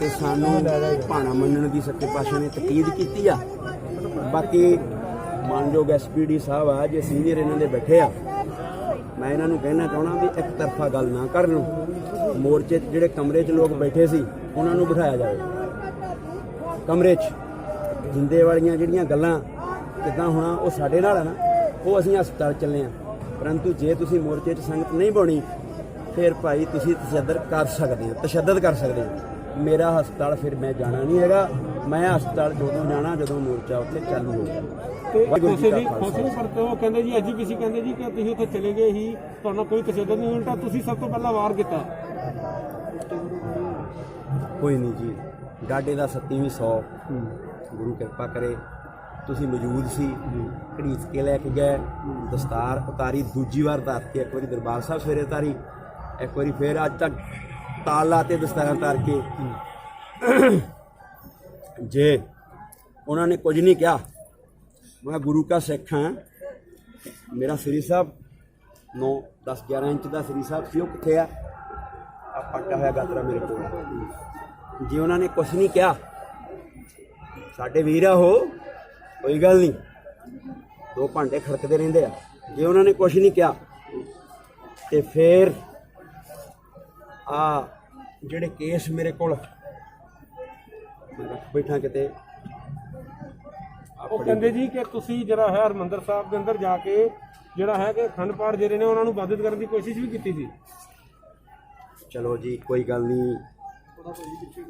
ਤੇ ਸਾਨੂੰ ਭਾਣਾ ਮੰਨਣ ਦੀ ਸੱਚੇ ਪਾਤਸ਼ਾਹ ਨੇ ਤਕੀਦ ਕੀਤੀ ਆ। ਬਾਕੀ ਮਾਨਯੋਗ ਐਸਪੀਡੀ ਸਾਹਿਬ ਆ ਜੇ ਸੀਨੀਅਰ ਇਹਨਾਂ ਦੇ ਬੈਠੇ ਆ, ਮੈਂ ਇਹਨਾਂ ਨੂੰ ਕਹਿਣਾ ਚਾਹੁੰਦਾ ਵੀ ਇੱਕ ਤਰਫਾ ਗੱਲ ਨਾ ਕਰਨ। ਮੋਰਚੇ 'ਚ ਜਿਹੜੇ ਕਮਰੇ 'ਚ ਲੋਕ ਬੈਠੇ ਸੀ ਉਹਨਾਂ ਨੂੰ ਬਿਠਾਇਆ ਜਾਵੇ ਕਮਰੇ 'ਚ। ਜਿੰਦੇ ਵਾਲੀਆਂ ਜਿਹੜੀਆਂ ਗੱਲਾਂ ਕਿੱਦਾਂ ਹੋਣਾ ਉਹ ਸਾਡੇ ਨਾਲ ਆ ਨਾ, ਉਹ ਅਸੀਂ ਹਸਪਤਾਲ ਚੱਲੇ ਆ। ਪਰੰਤੂ ਜੇ ਤੁਸੀਂ ਮੋਰਚੇ 'ਚ ਸੰਗਤ ਨਹੀਂ ਪਾਉਣੀ ਫਿਰ ਭਾਈ ਤੁਸੀਂ ਤਸ਼ੱਦਦ ਕਰ ਸਕਦੇ ਹੋ। ਮੇਰਾ ਹਸਪਤਾਲ ਫਿਰ ਮੈਂ ਜਾਣਾ ਨਹੀਂ ਹੈਗਾ, ਮੈਂ ਹਸਪਤਾਲ ਜਦੋਂ ਜਾਣਾ ਜਦੋਂ ਮੋਰਚਾ ਉੱਥੇ ਚਾਲੂ ਹੋਊਗਾ। ਕਹਿੰਦੇ ਜੀ ਐਜੀਪੀਸੀ ਕਹਿੰਦੇ ਜੀ ਕਿ ਤੁਸੀਂ ਉੱਥੇ ਚਲੇ ਗਏ ਹੀ, ਤੁਹਾਨੂੰ ਕੋਈ ਤਸ਼ੱਦਦ ਨਹੀਂ, ਉਲਟਾ ਤੁਸੀਂ ਸਭ ਤੋਂ ਪਹਿਲਾਂ ਵਾਰ ਕੀਤਾ। ਕੋਈ ਨਹੀਂ ਜੀ, ਡਾਡੇ ਦਾ 27ਵੀਂ 100 ਗੁਰੂ ਕਿਰਪਾ ਕਰੇ। ਤੁਸੀਂ ਮੌਜੂਦ ਸੀ, ਘੜੀਸ ਕੇ ਲੈ ਕੇ ਗਏ, ਦਸਤਾਰ ਉਤਾਰੀ, ਦੂਜੀ ਵਾਰ ਧਰਤੀ, ਇੱਕ ਵਾਰੀ ਦਰਬਾਰ ਸਾਹਿਬ ਸਵੇਰੇ ਉਤਾਰੀ, ਇੱਕ ਵਾਰੀ ਫਿਰ ਅੱਜ ਤੱਕ ਤਾਲ ਲਾਤੇ ਦਸਤਾਰਾਂ ਉਤਾਰ ਕੇ। ਜੇ ਉਹਨਾਂ ਨੇ ਕੁਝ ਨਹੀਂ ਕਿਹਾ, ਮੈਂ ਗੁਰੂ ਕਾ ਸਿੱਖ ਹਾਂ। ਮੇਰਾ ਸ੍ਰੀ ਸਾਹਿਬ 9, 10, 11 ਇੰਚ ਦਾ ਸ੍ਰੀ ਸਾਹਿਬ ਸੀ, ਉਹ ਕਿੱਥੇ ਆ? ਆ ਪੱਟਾ ਹੋਇਆ ਗਾਤਰਾ ਮੇਰੇ ਕੋਲ। ਜੇ ਉਹਨਾਂ ਨੇ ਕੁਛ ਨਹੀਂ ਕਿਹਾ, ਸਾਡੇ ਵੀਰ ਆ ਉਹ, ਕੋਈ ਗੱਲ ਨਹੀਂ, 2 ਭਾਂਡੇ ਖੜਕਦੇ ਰਹਿੰਦੇ ਆ। ਜੇ ਉਹਨਾਂ ਨੇ ਕੁਛ ਨਹੀਂ ਕਿਹਾ ਤੇ ਫਿਰ ਆ ਜਿਹੜੇ ਕੇਸ ਮੇਰੇ ਕੋਲ ਬੈਠਾ ਕਿਤੇ, ਉਹ ਕਹਿੰਦੇ ਜੀ ਕਿ ਤੁਸੀਂ ਜਿਹੜਾ ਹੈ ਹਰਿਮੰਦਰ ਸਾਹਿਬ ਦੇ ਅੰਦਰ ਜਾ ਕੇ ਜਿਹੜਾ ਹੈ ਕਿ ਅਖੰਡ ਪਾਠ ਜਿਹੜੇ ਨੇ ਉਹਨਾਂ ਨੂੰ ਬਾधित ਕਰਨ ਦੀ ਕੋਸ਼ਿਸ਼ ਵੀ ਕੀਤੀ ਸੀ। ਚਲੋ ਜੀ ਕੋਈ ਗੱਲ ਨਹੀਂ,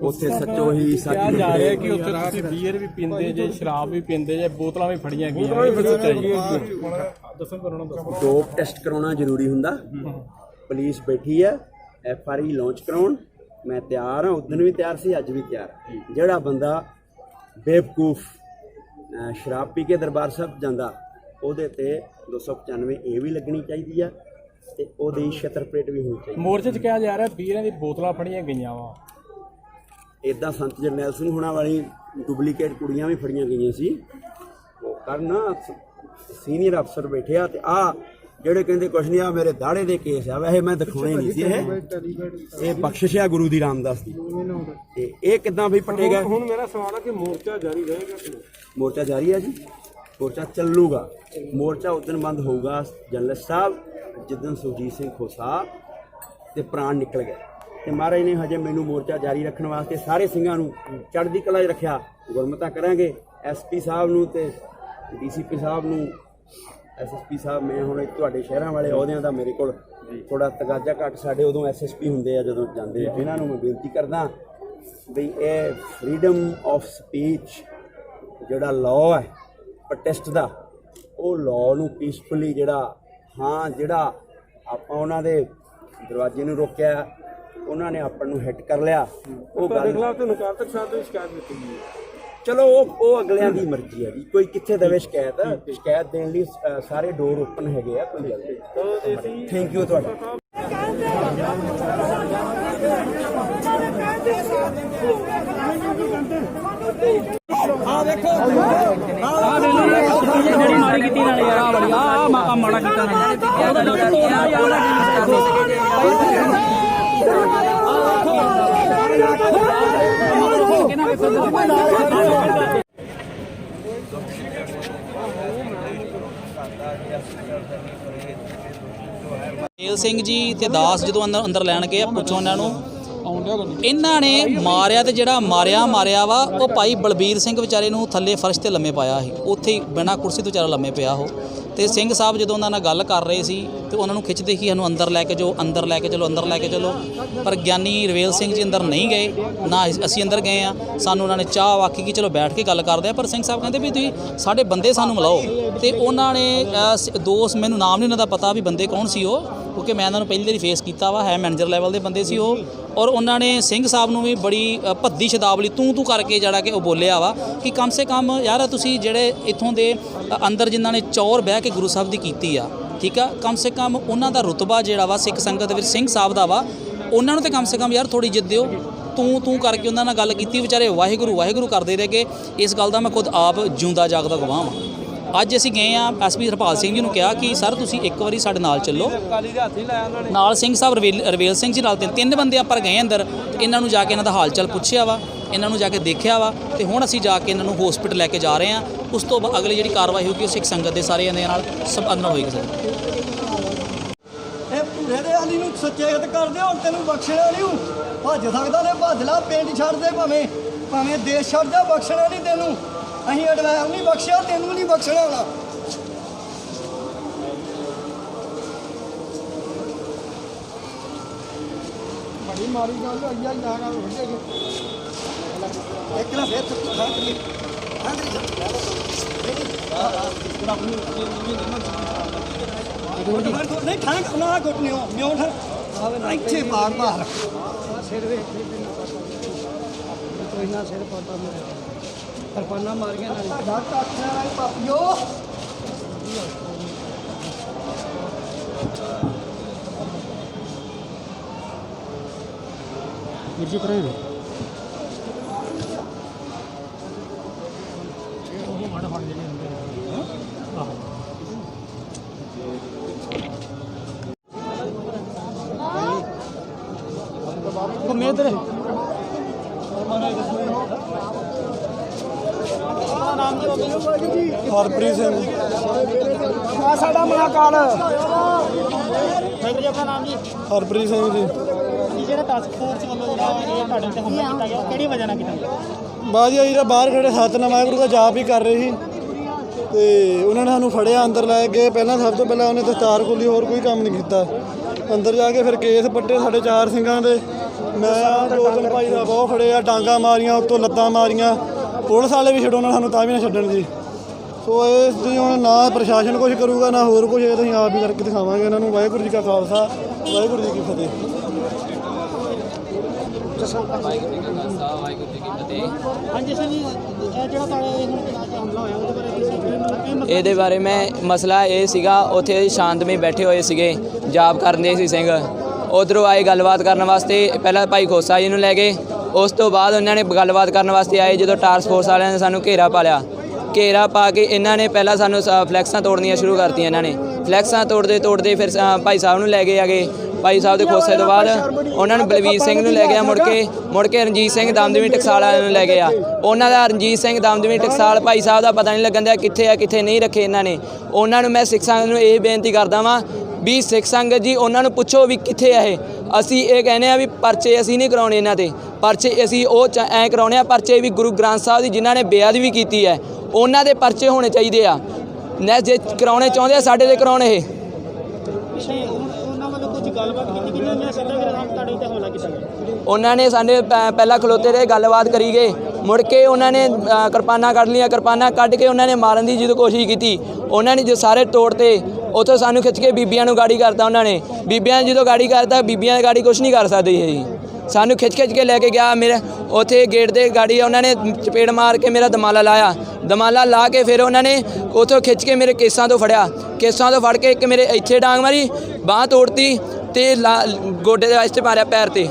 ਉੱਥੇ ਸੱਚੋ ਹੀ ਸੱਚ ਜਾ ਰਿਹਾ ਕਿ ਉੱਥੇ ਤੁਸੀਂ ਬੀਅਰ ਵੀ ਪੀਂਦੇ ਜੇ, ਸ਼ਰਾਬ ਵੀ ਪੀਂਦੇ ਜੇ, ਬੋਤਲਾਂ ਵੀ ਫੜੀਆਂ ਗਈਆਂ। ਡੋਪ ਟੈਸਟ ਕਰਾਉਣਾ ਜ਼ਰੂਰੀ ਹੁੰਦਾ। ਪੁਲਿਸ ਬੈਠੀ ਹੈ, FRI ਲਾਂਚ ਕਰਾਉਣ, ਮੈਂ ਤਿਆਰ ਹਾਂ, ਉਦੋਂ ਵੀ ਤਿਆਰ ਸੀ, ਅੱਜ ਵੀ ਤਿਆਰ। ਜਿਹੜਾ ਬੰਦਾ ਬੇਵਕੂਫ ਸ਼ਰਾਬ ਪੀ ਕੇ ਦਰਬਾਰ ਸਾਹਿਬ ਜਾਂਦਾ, ਉਹਦੇ ਤੇ 295 ਇਹ ਵੀ ਲੱਗਣੀ ਚਾਹੀਦੀ ਆ, ਤੇ ਉਹਦੀ ਛਤਰਪ੍ਰੇਟ ਵੀ ਹੋਣੀ ਚਾਹੀਦੀ। ਮੋਰਚੇ 'ਚ ਕਿਹਾ ਜਾ ਰਿਹਾ ਬੀਅਰਾਂ ਦੀ ਬੋਤਲਾਂ ਫੜੀਆਂ ਗਈਆਂ ਵਾ। ਇੱਦਾਂ ਸੰਤ ਜਰਨੈਲ ਸਿੰਘ ਹੋਣਾ ਵਾਲੀ ਡੁਪਲੀਕੇਟ ਕੁੜੀਆਂ ਵੀ ਫੜੀਆਂ ਗਈਆਂ ਸੀ। ਉਹ ਕਰਨ ਸੀਨੀਅਰ ਅਫਸਰ ਬੈਠੇ ਆ, ਤੇ ਆ ਜਿਹੜੇ ਕਹਿੰਦੇ ਕੁਛ ਨਹੀਂ, ਆ ਮੇਰੇ ਦਾੜੇ ਦੇ ਕੇਸ ਆ। ਵੈਸੇ ਮੈਂ ਦਿਖਾਉਣੇ ਨਹੀਂ ਸੀ, ਇਹ ਬਖਸ਼ਿਸ਼ ਆ ਗੁਰੂ ਦੀ ਰਾਮਦਾਸ ਦੀ। ਤੇ ਇਹ ਕਿੱਦਾਂ ਵੀ ਪਟੇਗਾ? ਹੁਣ ਮੇਰਾ ਸਵਾਲ ਹੈ ਕਿ ਮੋਰਚਾ ਜਾਰੀ ਰਹੇਗਾ? ਮੋਰਚਾ ਜਾਰੀ ਹੈ ਜੀ, ਮੋਰਚਾ ਚੱਲੂਗਾ। ਮੋਰਚਾ ਉਦੋਂ ਬੰਦ ਹੋਊਗਾ ਜਨਰਲ ਸਾਹਿਬ ਜਿੱਦਣ ਸੁਰਜੀਤ ਸਿੰਘ ਖੋਸਾ ਤੇ ਪ੍ਰਾਣ ਨਿਕਲ ਗਏ। ਤੇ ਮਹਾਰਾਜ ਨੇ ਹਜੇ ਮੈਨੂੰ ਮੋਰਚਾ ਜਾਰੀ ਰੱਖਣ ਵਾਸਤੇ ਸਾਰੇ ਸਿੰਘਾਂ ਨੂੰ ਚੜ੍ਹਦੀ ਕਲਾ 'ਚ ਰੱਖਿਆ। ਗੁਰਮਤਾ ਕਰਾਂਗੇ SP ਸਾਹਿਬ ਨੂੰ ਤੇ DCP ਸਾਹਿਬ ਨੂੰ, SSP ਸਾਹਿਬ। ਮੈਂ ਹੁਣ ਤੁਹਾਡੇ ਸ਼ਹਿਰਾਂ ਵਾਲੇ ਅਹੁਦਿਆਂ ਦਾ ਮੇਰੇ ਕੋਲ ਥੋੜਾ ਤਗਾਜ਼ਾ ਘੱਟ, ਸਾਡੇ ਉਦੋਂ SSP ਹੁੰਦੇ ਆ ਜਦੋਂ ਜਾਂਦੇ ਆ। ਇਹਨਾਂ ਨੂੰ ਮੈਂ ਬੇਨਤੀ ਕਰਦਾ ਵੀ ਇਹ ਫਰੀडम ਆਫ ਸਪੀਚ ਜਿਹੜਾ ਲਾਅ ਹੈ ਪ੍ਰੋਟੈਸਟ ਦਾ, ਉਹ ਲਾਅ ਨੂੰ ਪੀਸਫੁਲੀ ਜਿਹੜਾ ਆਪਾਂ ਉਹਨਾਂ ਦੇ ਦਰਵਾਜ਼ੇ ਨੂੰ ਰੋਕਿਆ, ਉਹਨਾਂ ਨੇ ਆਪਾਂ ਨੂੰ ਹਿੱਟ ਕਰ ਲਿਆ। ਉਹ ਗੱਲ ਖਿਲਾਫ ਤੁਹਾਨੂੰ ਕਾਲ ਤੱਕ ਸਾਹਿਬ ਦੀ ਸ਼ਿਕਾਇਤ ਦਿੱਤੀ ਗਈ ਹੈ। ਚਲੋ ਉਹ ਅਗਲਿਆਂ ਦੀ ਮਰਜ਼ੀ ਹੈ ਜੀ, ਕੋਈ ਕਿੱਥੇ ਦੇਵੇ ਸ਼ਿਕਾਇਤ ਦੇਣ ਲਈ ਸਾਰੇ ਡੋਰ ਓਪਨ ਹੈਗੇ ਆ, ਕੋਈ ਗੱਲ ਨਹੀਂ। ਥੈਂਕ ਯੂ ਤੁਹਾਡਾ। ਮੇਲ ਸਿੰਘ ਜੀ ਤੇ ਦਾਸ ਜਦੋਂ ਅੰਦਰ ਲੈਣ ਗਏ ਆ, ਪੁੱਛੋ ਉਹਨਾਂ ਨੂੰ, ਇਹਨਾਂ ਨੇ ਮਾਰਿਆ ਤੇ ਜਿਹੜਾ ਮਾਰਿਆ ਵਾ ਉਹ ਭਾਈ ਬਲਬੀਰ ਸਿੰਘ ਵਿਚਾਰੇ ਨੂੰ ਥੱਲੇ ਫਰਸ਼ ਤੇ ਲੰਮੇ ਪਾਇਆ ਸੀ, ਉੱਥੇ ਹੀ ਬਿਨਾਂ ਕੁਰਸੀ ਤੋਂ ਵਿਚਾਰਾ ਲੰਮੇ ਪਿਆ ਉਹ। ਤੇ ਸਿੰਘ ਸਾਹਿਬ ਜਦੋਂ ਉਹਨਾਂ ਨਾਲ ਗੱਲ ਕਰ ਰਹੇ ਸੀ ਤੇ ਉਹਨਾਂ ਨੂੰ ਖਿੱਚਦੇ ਸੀ, ਸਾਨੂੰ ਅੰਦਰ ਲੈ ਕੇ ਜਾਓ, ਅੰਦਰ ਲੈ ਕੇ ਚਲੋ। ਪਰ ਗਿਆਨੀ ਰਵੇਲ ਸਿੰਘ ਜੀ ਅੰਦਰ ਨਹੀਂ ਗਏ, ਨਾ ਅਸੀਂ ਅੰਦਰ ਗਏ ਆ। ਸਾਨੂੰ ਉਹਨਾਂ ਨੇ ਚਾਹ ਵਾਕੀ ਕਿ ਚਲੋ ਬੈਠ ਕੇ ਗੱਲ ਕਰਦੇ ਆ, ਪਰ ਸਿੰਘ ਸਾਹਿਬ ਕਹਿੰਦੇ ਵੀ ਤੁਸੀਂ ਸਾਡੇ ਬੰਦੇ ਸਾਨੂੰ ਮਿਲਾਓ। ਤੇ ਉਹਨਾਂ ਨੇ ਦੋਸਤ, ਮੈਨੂੰ ਨਾਮ ਨਹੀਂ ਉਹਨਾਂ ਦਾ ਪਤਾ ਵੀ ਬੰਦੇ ਕੌਣ ਸੀ ਉਹ, ਕਿਉਂਕਿ ਮੈਂ ਉਹਨਾਂ ਨੂੰ ਪਹਿਲੀ ਵਾਰੀ ਫੇਸ ਕੀਤਾ ਵਾ, ਹੈ ਮੈਨੇਜਰ ਲੈਵਲ ਦੇ ਬੰਦੇ ਸੀ ਉਹ। ਔਰ ਉਹਨਾਂ ਨੇ ਸਿੰਘ ਸਾਹਿਬ ਨੂੰ ਵੀ ਬੜੀ ਭੱਦੀ ਸ਼ਬਦਾਵਲੀ ਤੂੰ ਕਰਕੇ ਜਿਹੜਾ ਕਿ ਉਹ ਬੋਲਿਆ ਵਾ ਕਿ ਕਮ ਸੇ ਕਮ ਯਾਰ ਤੁਸੀਂ ਜਿਹੜੇ ਇੱਥੋਂ ਦੇ ਅੰਦਰ ਜਿਨ੍ਹਾਂ ਨੇ ਚੌਰ ਬਹਿ ਕੇ ਗੁਰੂ ਸਾਹਿਬ ਦੀ ਕੀਤੀ ਆ, ਠੀਕ ਆ, ਕਮ ਸੇ ਕਮ ਉਹਨਾਂ ਦਾ ਰੁਤਬਾ ਜਿਹੜਾ ਵਾ ਸਿੱਖ ਸੰਗਤ ਦੇ ਵਿੱਚ ਸਿੰਘ ਸਾਹਿਬ ਦਾ ਵਾ, ਉਹਨਾਂ ਨੂੰ ਤੇ ਕਮ ਸੇ ਕਮ ਯਾਰ ਥੋੜੀ ਇੱਜ਼ਤ ਦਿਓ। ਤੂੰ ਕਰਕੇ ਉਹਨਾਂ ਨਾਲ ਗੱਲ ਕੀਤੀ, ਵਿਚਾਰੇ ਵਾਹਿਗੁਰੂ ਕਰਦੇ ਰਹੇ ਕਿ ਇਸ ਗੱਲ ਦਾ ਮੈਂ ਖੁਦ ਆਪ ਜਿਉਂਦਾ ਜਾਗਦਾ ਗਵਾਹ ਹਾਂ। ਅੱਜ ਅਸੀਂ ਗਏ ਆ ਐਸਪੀ ਹਰਪਾਲ ਸਿੰਘ ਜੀ ਨੂੰ ਕਿਹਾ ਕਿ ਸਰ ਤੁਸੀਂ ਇੱਕ ਵਾਰੀ ਸਾਡੇ ਨਾਲ ਚੱਲੋ, ਨਾਲ ਸਿੰਘ ਸਾਹਿਬ ਰਵੇਲ ਸਿੰਘ ਜੀ ਨਾਲ ਤਿੰਨ ਬੰਦੇ ਆਪਾਂ ਗਏ ਅੰਦਰ, ਤੇ ਇਹਨਾਂ ਨੂੰ ਜਾ ਕੇ ਇਹਨਾਂ ਦਾ ਹਾਲ ਚਾਲ ਪੁੱਛਿਆ ਵਾ, ਇਹਨਾਂ ਨੂੰ ਜਾ ਕੇ ਦੇਖਿਆ ਵਾ, ਤੇ ਹੁਣ ਅਸੀਂ ਜਾ ਕੇ ਇਹਨਾਂ ਨੂੰ ਹਸਪੀਟਲ ਲੈ ਕੇ ਜਾ ਰਹੇ ਹਾਂ। ਉਸ ਤੋਂ ਅਗਲੀ ਜਿਹੜੀ ਕਾਰਵਾਈ ਹੋਊਗੀ ਉਹ ਸਿੱਖ ਸੰਗਤ ਦੇ ਸਾਰੇ ਇਹਨਾਂ ਨਾਲ ਸੰਬੰਧ ਨਾਲ ਹੋਏਗੀ। ਸਰ ਇਹ ਭੂਰੇ ਦੇ ਆਲੀ ਨੂੰ ਸੁਚੇਤ ਕਰਦੇ, ਹੁਣ ਤੈਨੂੰ ਬਖਸ਼ਣਾ ਨਹੀਂ, ਭੱਜ ਸਕਦਾ ਤੇ ਭੱਜ ਲਾ, ਪਿੰਡ ਛੱਡ ਦੇ ਭਾਵੇਂ ਦੇਸ਼ ਛੱਡ ਜਾ, ਬਖਸ਼ਣਾ ਨਹੀਂ ਤੈਨੂੰ। ਅਸੀਂ ਅਡਵਾਈਸ ਨਹੀਂ ਬਖਸ਼ਿਆ, ਤੈਨੂੰ ਨਹੀਂ ਬਖਸ਼ਣਾ ਹੋਣਾ। ਬੜੀ ਮਾਰੀ ਗੱਲ ਹੋਈ ਆ ਯਾਰ, ਇੱਕ ਨਾ ਫੇਰ ਨਹੀਂ ਠਾਂ ਨਾ ਘੁੱਟਨੇ ਹੋ ਮਿਉਂ ਠਾ ਇੱਥੇ ਮਾਰ ਸਿਰ ਵੇ ਕੋਈ ਨਾ ਸਿਰ ਪਤਾ ਮੇਰੇ ਤਰਪਾਨਾ ਮਾਰੀਆਂ ਨਾਲ ਡਾਕਟਰ ਅੱਖਾਂ ਨਾਲ ਪਾਪਿਓ ਵੀਰ ਜੀ ਕਰਾਂਗੇ ਉਹ ਮਾੜਾ ਫੜ ਜਿਹੜੇ ਅੰਦਰ ਆਹੋ ਘੁੰਮੇ ਤੇਰੇ ਹਰਪ੍ਰੀਤ ਸਿੰਘ ਆ ਸਾਡਾ ਮਹਾਕਾਲ ਮੈਡਮ ਜੀ ਆਪਣਾ ਨਾਮ ਜੀ? ਹਰਪ੍ਰੀਤ ਸਿੰਘ ਜੀ। ਜਿਹੜਾ ਟਾਸਕ ਫੋਰਸ ਵੱਲੋਂ ਜਿਹੜਾ ਇਹ ਤੁਹਾਡੇ ਤੇ ਹਮਲਾ ਕੀਤਾ ਗਿਆ, ਕਿਹੜੀ ਵਜ੍ਹਾ ਨਾਲ ਕੀਤਾ ਗਿਆ? ਬਾਜੀ ਆਈ ਤਾਂ ਬਾਹਰ ਖੜੇ ਸਤਨਾਮ ਵਾਹਿਗੁਰੂ ਦਾ ਜਾਪ ਹੀ ਕਰ ਰਹੇ ਸੀ ਤੇ ਉਹਨਾਂ ਨੇ ਸਾਨੂੰ ਫੜਿਆ, ਅੰਦਰ ਲੈ ਗਏ। ਪਹਿਲਾਂ ਸਭ ਤੋਂ ਪਹਿਲਾਂ ਉਹਨੇ ਦਸਤਾਰ ਖੋਲੀ, ਹੋਰ ਕੋਈ ਕੰਮ ਨਹੀਂ ਕੀਤਾ। ਅੰਦਰ ਜਾ ਕੇ ਫਿਰ ਕੇਸ ਪੱਟੇ ਸਾਡੇ 4 ਸਿੰਘਾਂ ਦੇ। ਮੈਂ 2-3 ਭਾਈ ਦਾ ਬਹੁਤ ਫੜੇ ਆ, ਡਾਂਗਾ ਮਾਰੀਆਂ, ਉੱਤੋਂ ਲੱਤਾਂ ਮਾਰੀਆਂ। ਪੁਲਿਸ ਵਾਲੇ ਵੀ ਛੱਡੋ, ਸਾਨੂੰ ਤਾਂ ਵੀ ਨਾ ਛੱਡਣ ਜੀ। ਸੋ ਇਸ ਦੀ ਹੁਣ ਨਾ ਪ੍ਰਸ਼ਾਸਨ ਕੁਝ ਕਰੂਗਾ ਨਾ ਹੋਰ ਕੁਝ, ਇਹ ਤਾਂ ਅਸੀਂ ਆਪ ਹੀ ਕਰਕੇ ਦਿਖਾਵਾਂਗੇ ਇਹਨਾਂ ਨੂੰ। ਵਾਹਿਗੁਰੂ ਜੀ ਕਾ ਖਾਲਸਾ, ਵਾਹਿਗੁਰੂ ਜੀ ਕੀ ਫਤਿਹ। ਹਾਂਜੀ ਸਰ ਜੀ, ਇਹ ਜਿਹੜਾ ਤੁਹਾਡੇ ਹਮਲਾ ਹੋਇਆ ਉਹਦੇ ਬਾਰੇ ਇਹਦੇ ਬਾਰੇ ਮਸਲਾ ਇਹ ਸੀਗਾ, ਉੱਥੇ ਸ਼ਾਂਤਮਈ ਬੈਠੇ ਹੋਏ ਸੀਗੇ, ਜਾਪ ਕਰਦੇ ਸੀ ਸਿੰਘ। ਉੱਧਰੋਂ ਆਏ ਗੱਲਬਾਤ ਕਰਨ ਵਾਸਤੇ, ਪਹਿਲਾਂ ਭਾਈ ਖੋਸਾ ਜੀ ਨੂੰ ਲੈ ਗਏ, ਉਸ ਤੋਂ ਬਾਅਦ ਉਹਨਾਂ ਨੇ ਗੱਲਬਾਤ ਕਰਨ ਵਾਸਤੇ ਆਏ। ਜਦੋਂ ਟਾਸਕ ਫੋਰਸ ਵਾਲਿਆਂ ਨੇ ਸਾਨੂੰ ਘੇਰਾ ਪਾ ਲਿਆ, ਘੇਰਾ ਪਾ ਕੇ ਇਹਨਾਂ ਨੇ ਪਹਿਲਾਂ ਸਾਨੂੰ ਫਲੈਕਸਾਂ ਤੋੜਨੀਆਂ ਸ਼ੁਰੂ ਕਰਤੀਆਂ। ਇਹਨਾਂ ਨੇ ਫਲੈਕਸਾਂ ਤੋੜਦੇ ਫਿਰ ਭਾਈ ਸਾਹਿਬ ਨੂੰ ਲੈ ਗਏ ਆਗੇ। ਭਾਈ ਸਾਹਿਬ ਦੇ ਖੋਸੇ ਤੋਂ ਬਾਅਦ ਉਹਨਾਂ ਨੂੰ ਬਲਵੀਰ ਸਿੰਘ ਨੂੰ ਲੈ ਗਿਆ, ਮੁੜ ਕੇ ਰਣਜੀਤ ਸਿੰਘ ਦਮਦਮੀ ਟਕਸਾਲ ਵਾਲਿਆਂ ਨੂੰ ਲੈ ਗਿਆ। ਉਹਨਾਂ ਦਾ ਰਣਜੀਤ ਸਿੰਘ ਦਮਦਮੀ ਟਕਸਾਲ ਭਾਈ ਸਾਹਿਬ ਦਾ ਪਤਾ ਨਹੀਂ ਲੱਗਣ ਦਿਆ ਕਿੱਥੇ ਆ ਕਿੱਥੇ ਨਹੀਂ ਰੱਖੇ ਇਹਨਾਂ ਨੇ। ਉਹਨਾਂ ਨੂੰ ਮੈਂ ਸਿੱਖ ਸੰਗਤ ਨੂੰ ਇਹ ਬੇਨਤੀ ਕਰਦਾ ਵਾਂ ਵੀ ਸਿੱਖ ਸੰਗਤ ਜੀ ਉਹਨਾਂ ਨੂੰ ਪੁੱਛੋ ਵੀ ਕਿੱਥੇ ਆ ਇਹ। ਅਸੀਂ ਇਹ ਕਹਿੰਦੇ ਆ ਵੀ ਪਰਚੇ ਅਸੀਂ ਨਹੀਂ ਕਰਾਉਣੇ ਇਹਨਾਂ 'ਤੇ, ਪਰਚੇ ਅਸੀਂ ਉਹ ਐਂ ਕਰਾਉਣੇ ਆ ਪਰਚੇ ਵੀ ਗੁਰੂ ਗ੍ਰੰਥ ਸਾਹਿਬ ਦੀ ਜਿਨ੍ਹਾਂ ਨੇ ਬੇਅਦਬੀ ਕੀਤੀ ਹੈ ਉਹਨਾਂ ਦੇ ਪਰਚੇ ਹੋਣੇ ਚਾਹੀਦੇ ਆ। ਜੇ ਕਰਾਉਣੇ ਚਾਹੁੰਦੇ ਆ ਸਾਡੇ 'ਤੇ ਕਰਾਉਣ। ਇਹ ਉਹਨਾਂ ਨੇ ਸਾਡੇ ਪਹਿਲਾਂ ਖਲੋਤੇ ਰਹੇ, ਗੱਲਬਾਤ ਕਰੀ ਗਏ, ਮੁੜ ਕੇ ਉਹਨਾਂ ਨੇ ਕਿਰਪਾਨਾਂ ਕੱਢ ਲਈਆਂ, ਕਿਰਪਾਨਾਂ ਕੱਢ ਕੇ ਉਹਨਾਂ ਨੇ ਮਾਰਨ ਦੀ ਜਦੋਂ ਕੋਸ਼ਿਸ਼ ਕੀਤੀ, ਉਹਨਾਂ ਨੇ ਜੋ ਸਾਰੇ ਤੋੜਤੇ। ਉੱਥੋਂ ਸਾਨੂੰ ਖਿੱਚ ਕੇ ਬੀਬੀਆਂ ਨੂੰ ਗਾੜੀ ਕਰਤਾ ਉਹਨਾਂ ਨੇ। ਬੀਬੀਆਂ ਜਦੋਂ ਗਾੜੀ ਕਰਤਾ, ਬੀਬੀਆਂ ਦੀ ਗਾੜੀ ਕੁਛ ਨਹੀਂ ਕਰ ਸਕਦੀ ਜੀ। ਸਾਨੂੰ ਖਿੱਚ ਕੇ ਲੈ ਕੇ ਗਿਆ ਮੇਰੇ ਉੱਥੇ ਗੇਟ ਦੇ ਗਾੜੀ, ਉਹਨਾਂ ਨੇ ਚਪੇੜ ਮਾਰ ਕੇ ਮੇਰਾ ਦਮਾਲਾ ਲਾਇਆ। ਦਮਾਲਾ ਲਾ ਕੇ ਫਿਰ ਉਹਨਾਂ ਨੇ ਉੱਥੋਂ ਖਿੱਚ ਕੇ ਮੇਰੇ ਕੇਸਾਂ ਤੋਂ ਫੜਿਆ, ਕੇਸਾਂ ਤੋਂ ਫੜ ਕੇ ਇੱਕ ਮੇਰੇ ਇੱਥੇ ਡਾਂਗ ਮਾਰੀ, ਬਾਂਹ ਤੋੜਤੀ ਤੇ ਗੋਡੇ ਦੇ ਵਾਸਤੇ ਮਾਰਿਆ ਪੈਰ ਤੇ।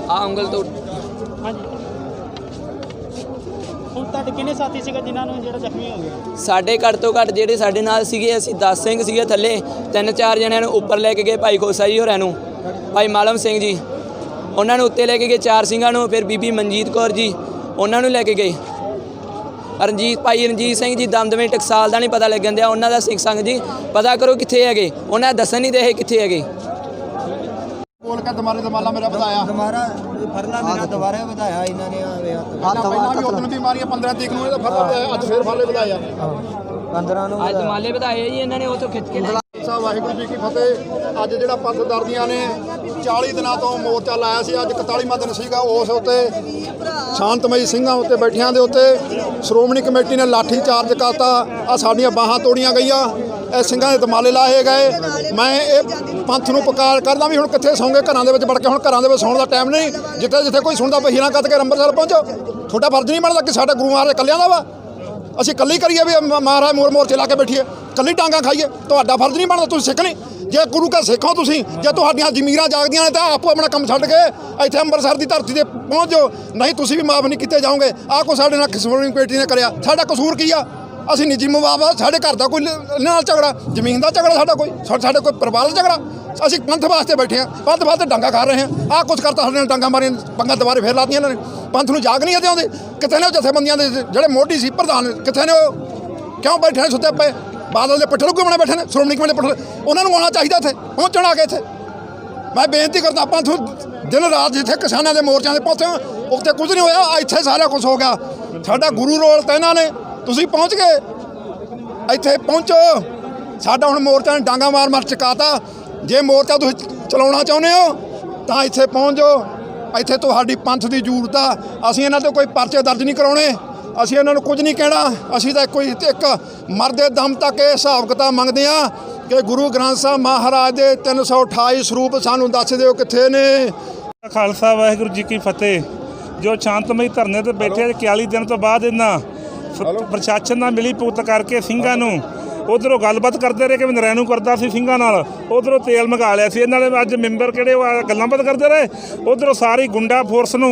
ਆ ਉਂਗਲ ਤੋਂ ਹੁਣ ਤੁਹਾਡੇ ਕਿੰਨੇ ਸਾਥੀ ਸੀਗੇ ਜਿਨ੍ਹਾਂ ਨੂੰ ਜਿਹੜਾ ਜ਼ਖਮੀ ਹੋ ਗਿਆ? ਸਾਡੇ ਘੱਟ ਤੋਂ ਘੱਟ ਜਿਹੜੇ ਸਾਡੇ ਨਾਲ ਸੀਗੇ ਅਸੀਂ 10 ਸਿੰਘ ਸੀਗੇ ਥੱਲੇ, 3-4 ਜਣਿਆਂ ਨੂੰ ਉੱਪਰ ਲੈ ਕੇ ਗਏ, ਭਾਈ ਖੋਸਾ ਜੀ ਹੋਰਾਂ ਨੂੰ, ਭਾਈ ਮਾਲਮ ਸਿੰਘ ਜੀ ਉਹਨਾਂ ਨੂੰ ਉੱਤੇ ਲੈ ਕੇ ਗਏ, 4 ਸਿੰਘਾਂ ਨੂੰ, ਫਿਰ ਬੀਬੀ ਮਨਜੀਤ ਕੌਰ ਜੀ ਉਹਨਾਂ ਨੂੰ ਲੈ ਕੇ ਗਏ। ਭਾਈ ਰਣਜੀਤ ਸਿੰਘ ਜੀ ਦਮਦਮੇ ਟਕਸਾਲ ਦਾ ਨਹੀਂ ਪਤਾ ਲੱਗਣ ਦਿਆ, ਉਹਨਾਂ ਦਾ ਸਿੱਖ ਸੰਗ ਜੀ ਪਤਾ ਕਰੋ ਕਿੱਥੇ ਹੈਗੇ, ਉਹਨਾਂ ਦੱਸਣ ਨਹੀਂ ਦੇ ਕਿੱਥੇ ਹੈਗੇ। ਬੋਲ ਕੇ ਦਮਾਲਾ ਮੇਰਾ ਵਧਾਇਆ, ਫਰਲਾ ਮੇਰਾ ਦੁਬਾਰਾ ਵਧਾਇਆ ਇਹਨਾਂ ਨੇ। ਪਹਿਲਾਂ ਵੀ ਉਦੋਂ ਵੀ ਮਾਰੀਆਂ 15 ਤਰੀਕ ਨੂੰ ਇਹਦਾ ਫਰਲਾ ਵਧਾਇਆ, ਅੱਜ ਫੇਰ ਫਰਲੇ ਵਧਾਇਆ 15 ਨੂੰ ਅੱਜ ਦਮਾਲੇ ਵਧਾਏ ਜੀ ਇਹਨਾਂ ਨੇ, ਉਹ ਤੋਂ ਖਿੱਚ ਕੇ ਸਾਹਿਬ ਵਾਹਿਗੁਰੂ ਜੀ ਕੀ ਫਤਿਹ। ਅੱਜ ਜਿਹੜਾ ਪੰਥ ਦਰਦੀਆਂ ਨੇ 40 ਦਿਨਾਂ ਤੋਂ ਮੋਰਚਾ ਲਾਇਆ ਸੀ, ਅੱਜ 41ਵਾਂ ਦਿਨ ਸੀਗਾ। ਉਸ ਉੱਤੇ ਸ਼ਾਂਤਮਈ ਸਿੰਘਾਂ ਉੱਤੇ ਬੈਠਿਆਂ ਦੇ ਉੱਤੇ ਸ਼੍ਰੋਮਣੀ ਕਮੇਟੀ ਨੇ ਲਾਠੀ ਚਾਰਜ ਕਰਤਾ, ਆ ਸਾਡੀਆਂ ਬਾਹਾਂ ਤੋੜੀਆਂ ਗਈਆਂ, ਇਹ ਸਿੰਘਾਂ ਦੇ ਦਮਾਲੇ ਲਾਏ ਗਏ। ਮੈਂ ਇਹ ਪੰਥ ਨੂੰ ਪੁਕਾਰ ਕਰਦਾ ਵੀ ਹੁਣ ਕਿੱਥੇ ਸੌਂਗੇ, ਘਰਾਂ ਦੇ ਵਿੱਚ ਵੜ ਕੇ, ਹੁਣ ਘਰਾਂ ਦੇ ਵਿੱਚ ਸੌਣ ਦਾ ਟਾਈਮ ਨਹੀਂ। ਜਿੱਥੇ ਜਿੱਥੇ ਕੋਈ ਸੁਣਦਾ ਪਈ ਹੀਰਾਂ ਕੱਤ ਕੇ ਅੰਮ੍ਰਿਤਸਰ ਪਹੁੰਚੋ। ਤੁਹਾਡਾ ਫਰਜ਼ ਨਹੀਂ ਬਣਦਾ ਕਿ ਸਾਡਾ ਗੁਰੂ ਮਹਾਰਾਜ ਇਕੱਲਿਆਂ ਦਾ ਵਾ, ਅਸੀਂ ਇਕੱਲੀ ਕਰੀਏ ਵੀ ਮਹਾਰਾਜ ਮੋਰਚੇ ਲਾ ਕੇ ਬੈਠੀਏ, ਇਕੱਲੀ ਡਾਂਗਾ ਖਾਈਏ? ਤੁਹਾਡਾ ਫਰਜ਼ ਨਹੀਂ ਬਣਦਾ, ਤੁਸੀਂ ਸਿੱਖ ਨਹੀਂ। ਜੇ ਗੁਰੂ ਘਰ ਸਿੱਖੋ ਤੁਸੀਂ, ਜੇ ਤੁਹਾਡੀਆਂ ਜ਼ਮੀਰਾਂ ਜਾਗਦੀਆਂ ਨੇ ਤਾਂ ਆਪੋ ਆਪਣਾ ਕੰਮ ਛੱਡ ਕੇ ਇੱਥੇ ਅੰਮ੍ਰਿਤਸਰ ਦੀ ਧਰਤੀ ਤੇ ਪਹੁੰਚ ਜਾਓ, ਨਹੀਂ ਤੁਸੀਂ ਵੀ ਮਾਫ ਨਹੀਂ ਕੀਤੇ ਜਾਓਗੇ। ਆਹ ਕੋ ਸਾਡੇ ਨਾਲ ਸ਼੍ਰੋਮਣੀ ਕਮੇਟੀ ਨੇ ਕਰਿਆ, ਸਾਡਾ ਕਸੂਰ ਕੀ ਆ? ਅਸੀਂ ਨਿੱਜੀ ਮਵਾਵਾ, ਸਾਡੇ ਘਰ ਦਾ ਕੋਈ ਨਾਲ ਝਗੜਾ, ਜ਼ਮੀਨ ਦਾ ਝਗੜਾ ਸਾਡਾ ਕੋਈ, ਸਾਡੇ ਕੋਈ ਪਰਿਵਾਰ ਦਾ ਝਗੜਾ? ਅਸੀਂ ਪੰਥ ਵਾਸਤੇ ਬੈਠੇ ਹਾਂ, ਪੰਥ ਵਾਸਤੇ ਡਾਂਗਾ ਖਾ ਰਹੇ ਹਾਂ। ਆਹ ਕੁਛ ਕਰਤਾ, ਸਾਡੇ ਨਾਲ ਡਾਂਗਾ ਮਾਰੀਆਂ, ਪੰਗਾਂ ਦੁਬਾਰੇ ਫੇਰ ਲਾਤੀਆਂ ਇਹਨਾਂ ਨੇ। ਪੰਥ ਨੂੰ ਜਾਗ ਨਹੀਂ ਆਉਂਦੇ, ਕਿੱਥੇ ਨੇ ਉਹ ਜਥੇਬੰਦੀਆਂ ਦੇ ਜਿਹੜੇ ਮੋਢੀ ਸੀ ਪ੍ਰਧਾਨ, ਕਿੱਥੇ ਨੇ ਉਹ? ਕਿਉਂ ਬੈਠੇ ਨੇ ਸੁੱਤੇ ਪਏ? ਬਾਦਲ ਦੇ ਪਿੱਠੇ ਘੁੰਮਣੇ ਬੈਠੇ ਨੇ, ਸ਼੍ਰੋਮਣੀ ਕਮੇਟੀ ਦੇ ਪਿੱਠੇ, ਉਹਨਾਂ ਨੂੰ ਆਉਣਾ ਚਾਹੀਦਾ ਇੱਥੇ, ਪਹੁੰਚਣਾ ਕੇ ਇੱਥੇ। ਮੈਂ ਬੇਨਤੀ ਕਰਦਾ, ਪੰਥ ਦਿਨ ਰਾਤ ਜਿੱਥੇ ਕਿਸਾਨਾਂ ਦੇ ਮੋਰਚਿਆਂ ਦੇ ਪਹੁੰਚੇ ਉੱਥੇ ਕੁਝ ਨਹੀਂ ਹੋਇਆ, ਇੱਥੇ ਸਾਰਾ ਕੁਝ ਹੋ ਗਿਆ। ਸਾਡਾ ਗੁਰੂ ਰੋਲ ਤਾਂ ਇਹਨਾਂ ਨੇ, ਤੁਸੀਂ ਪਹੁੰਚ ਗਏ, ਇੱਥੇ ਪਹੁੰਚੋ। ਸਾਡਾ ਹੁਣ ਮੋਰਚਾ ਨੇ ਡਾਂਗਾ ਮਾਰ ਮਾਰ ਚਕਾਤਾ। ਜੇ ਮੋਰਚਾ ਤੁਸੀਂ ਚਲਾਉਣਾ ਚਾਹੁੰਦੇ ਹੋ ਤਾਂ ਇੱਥੇ ਪਹੁੰਚ ਜਾਓ, ਇੱਥੇ ਤੁਹਾਡੀ ਪੰਥ ਦੀ ਜ਼ਰੂਰਤ ਆ। ਅਸੀਂ ਇਹਨਾਂ ਤੇ ਕੋਈ ਪਰਚੇ ਦਰਜ ਨਹੀਂ ਕਰਾਉਣੇ, ਅਸੀਂ ਇਹਨਾਂ ਨੂੰ ਕੁਝ ਨਹੀਂ ਕਹਿਣਾ। ਅਸੀਂ ਤਾਂ ਇੱਕ ਮਰਦੇ ਦਮ ਤੱਕ ਇਹ ਹਿਸਾਬ ਕਿਤਾਬ ਮੰਗਦੇ ਆ ਕਿ ਗੁਰੂ ਗ੍ਰੰਥ ਸਾਹਿਬ ਮਹਾਰਾਜ ਦੇ 328 ਸਰੂਪ ਸਾਨੂੰ ਦੱਸ ਦਿਓ ਕਿੱਥੇ ਨੇ। ਖਾਲਸਾ ਵਾਹਿਗੁਰੂ ਜੀ ਕੀ ਫਤਿਹ। ਜੋ ਸ਼ਾਂਤਮਈ ਧਰਨੇ ਤੇ ਬੈਠੇ 41 ਦਿਨ ਤੋਂ ਬਾਅਦ ਇਹਨਾਂ ਪ੍ਰਸ਼ਾਸਨ ਨਾਲ ਮਿਲੀ ਭੁਗਤ ਕਰਕੇ ਸਿੰਘਾਂ ਨੂੰ ਉਧਰੋਂ ਗੱਲਬਾਤ ਕਰਦੇ ਰਹੇ ਕਿ ਨਰੈਣੂ ਕਰਦਾ ਸੀ ਸਿੰਘਾਂ ਨਾਲ, ਉਧਰੋਂ ਤੇਲ ਮੰਗਾ ਲਿਆ ਸੀ ਇਹਨਾਂ ਨੇ। ਅੱਜ ਮੈਂਬਰ ਕਿਹੜੇ ਗੱਲਾਂ ਬਾਤ ਕਰਦੇ ਰਹੇ, ਉਧਰੋਂ ਸਾਰੀ ਗੁੰਡਾ ਫੋਰਸ ਨੂੰ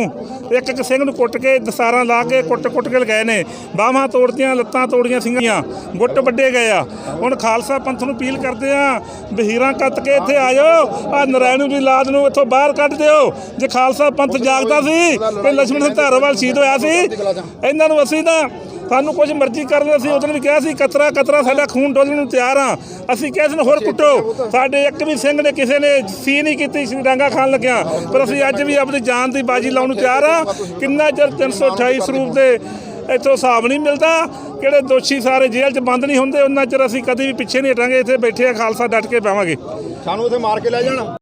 ਇੱਕ ਇੱਕ ਸਿੰਘ ਨੂੰ ਕੁੱਟ ਕੇ ਦਸਤਾਰਾਂ ਲਾ ਕੇ ਕੁੱਟ ਕੇ ਲਗਾਏ ਨੇ, ਬਾਹਾਂ ਤੋੜਦੀਆਂ, ਲੱਤਾਂ ਤੋੜੀਆਂ ਸਿੰਘਾਂ, ਗੁੱਟ ਵੱਡੇ ਗਏ ਆ। ਹੁਣ ਖਾਲਸਾ ਪੰਥ ਨੂੰ ਅਪੀਲ ਕਰਦੇ ਆ, ਬਹੀਰਾਂ ਕੱਤ ਕੇ ਇੱਥੇ ਆ ਜਾਓ, ਆ ਨਰੈਣੂ ਦੀ ਲਾਦ ਨੂੰ ਇੱਥੋਂ ਬਾਹਰ ਕੱਢ ਦਿਓ। ਜੇ ਖਾਲਸਾ ਪੰਥ ਜਾਗਦਾ ਸੀ ਕਿ ਲਛਮਣ ਸਿੰਘ ਧਾਰੋਵਾਲ ਸ਼ਹੀਦ ਹੋਇਆ ਸੀ, ਇਹਨਾਂ ਨੂੰ ਅਸੀਂ ਤਾਂ ਸਾਨੂੰ ਕੁਝ ਮਰਜ਼ੀ ਕਰਨ, ਅਸੀਂ ਉਦੋਂ ਵੀ ਕਿਹਾ ਸੀ ਕਤਰਾ ਕਤਰਾ ਸਾਡਾ ਖੂਨ ਡੋਲਣ ਨੂੰ ਤਿਆਰ ਆ। ਅਸੀਂ ਕਿਹਾ ਸੀ ਹੋਰ ਕੁੱਟੋ, ਸਾਡੇ ਇੱਕ ਵੀ ਸਿੰਘ ਨੇ ਕਿਸੇ ਨੇ ਸੀ ਨਹੀਂ ਕੀਤੀ ਸੀ ਡਾਂਗਾ ਖਾਣ ਲੱਗਿਆ, ਪਰ ਅਸੀਂ ਅੱਜ ਵੀ ਆਪਣੀ ਜਾਨ ਦੀ ਬਾਜੀ ਲਾਉਣ ਨੂੰ ਤਿਆਰ ਆ। ਕਿੰਨਾ ਚਿਰ 328 ਸਰੂਪ ਦੇ ਇੱਥੋਂ ਹਿਸਾਬ ਨਹੀਂ ਮਿਲਦਾ, ਕਿਹੜੇ ਦੋਸ਼ੀ ਸਾਰੇ ਜੇਲ੍ਹ 'ਚ ਬੰਦ ਨਹੀਂ ਹੁੰਦੇ, ਉਹਨਾਂ ਚਿਰ ਅਸੀਂ ਕਦੇ ਵੀ ਪਿੱਛੇ ਨਹੀਂ ਹਟਾਂਗੇ। ਇੱਥੇ ਬੈਠੇ ਆ ਖਾਲਸਾ, ਡਟ ਕੇ ਪਾਵਾਂਗੇ। ਸਾਨੂੰ ਉੱਥੇ ਮਾਰ ਕੇ ਲੈ ਜਾਣਾ।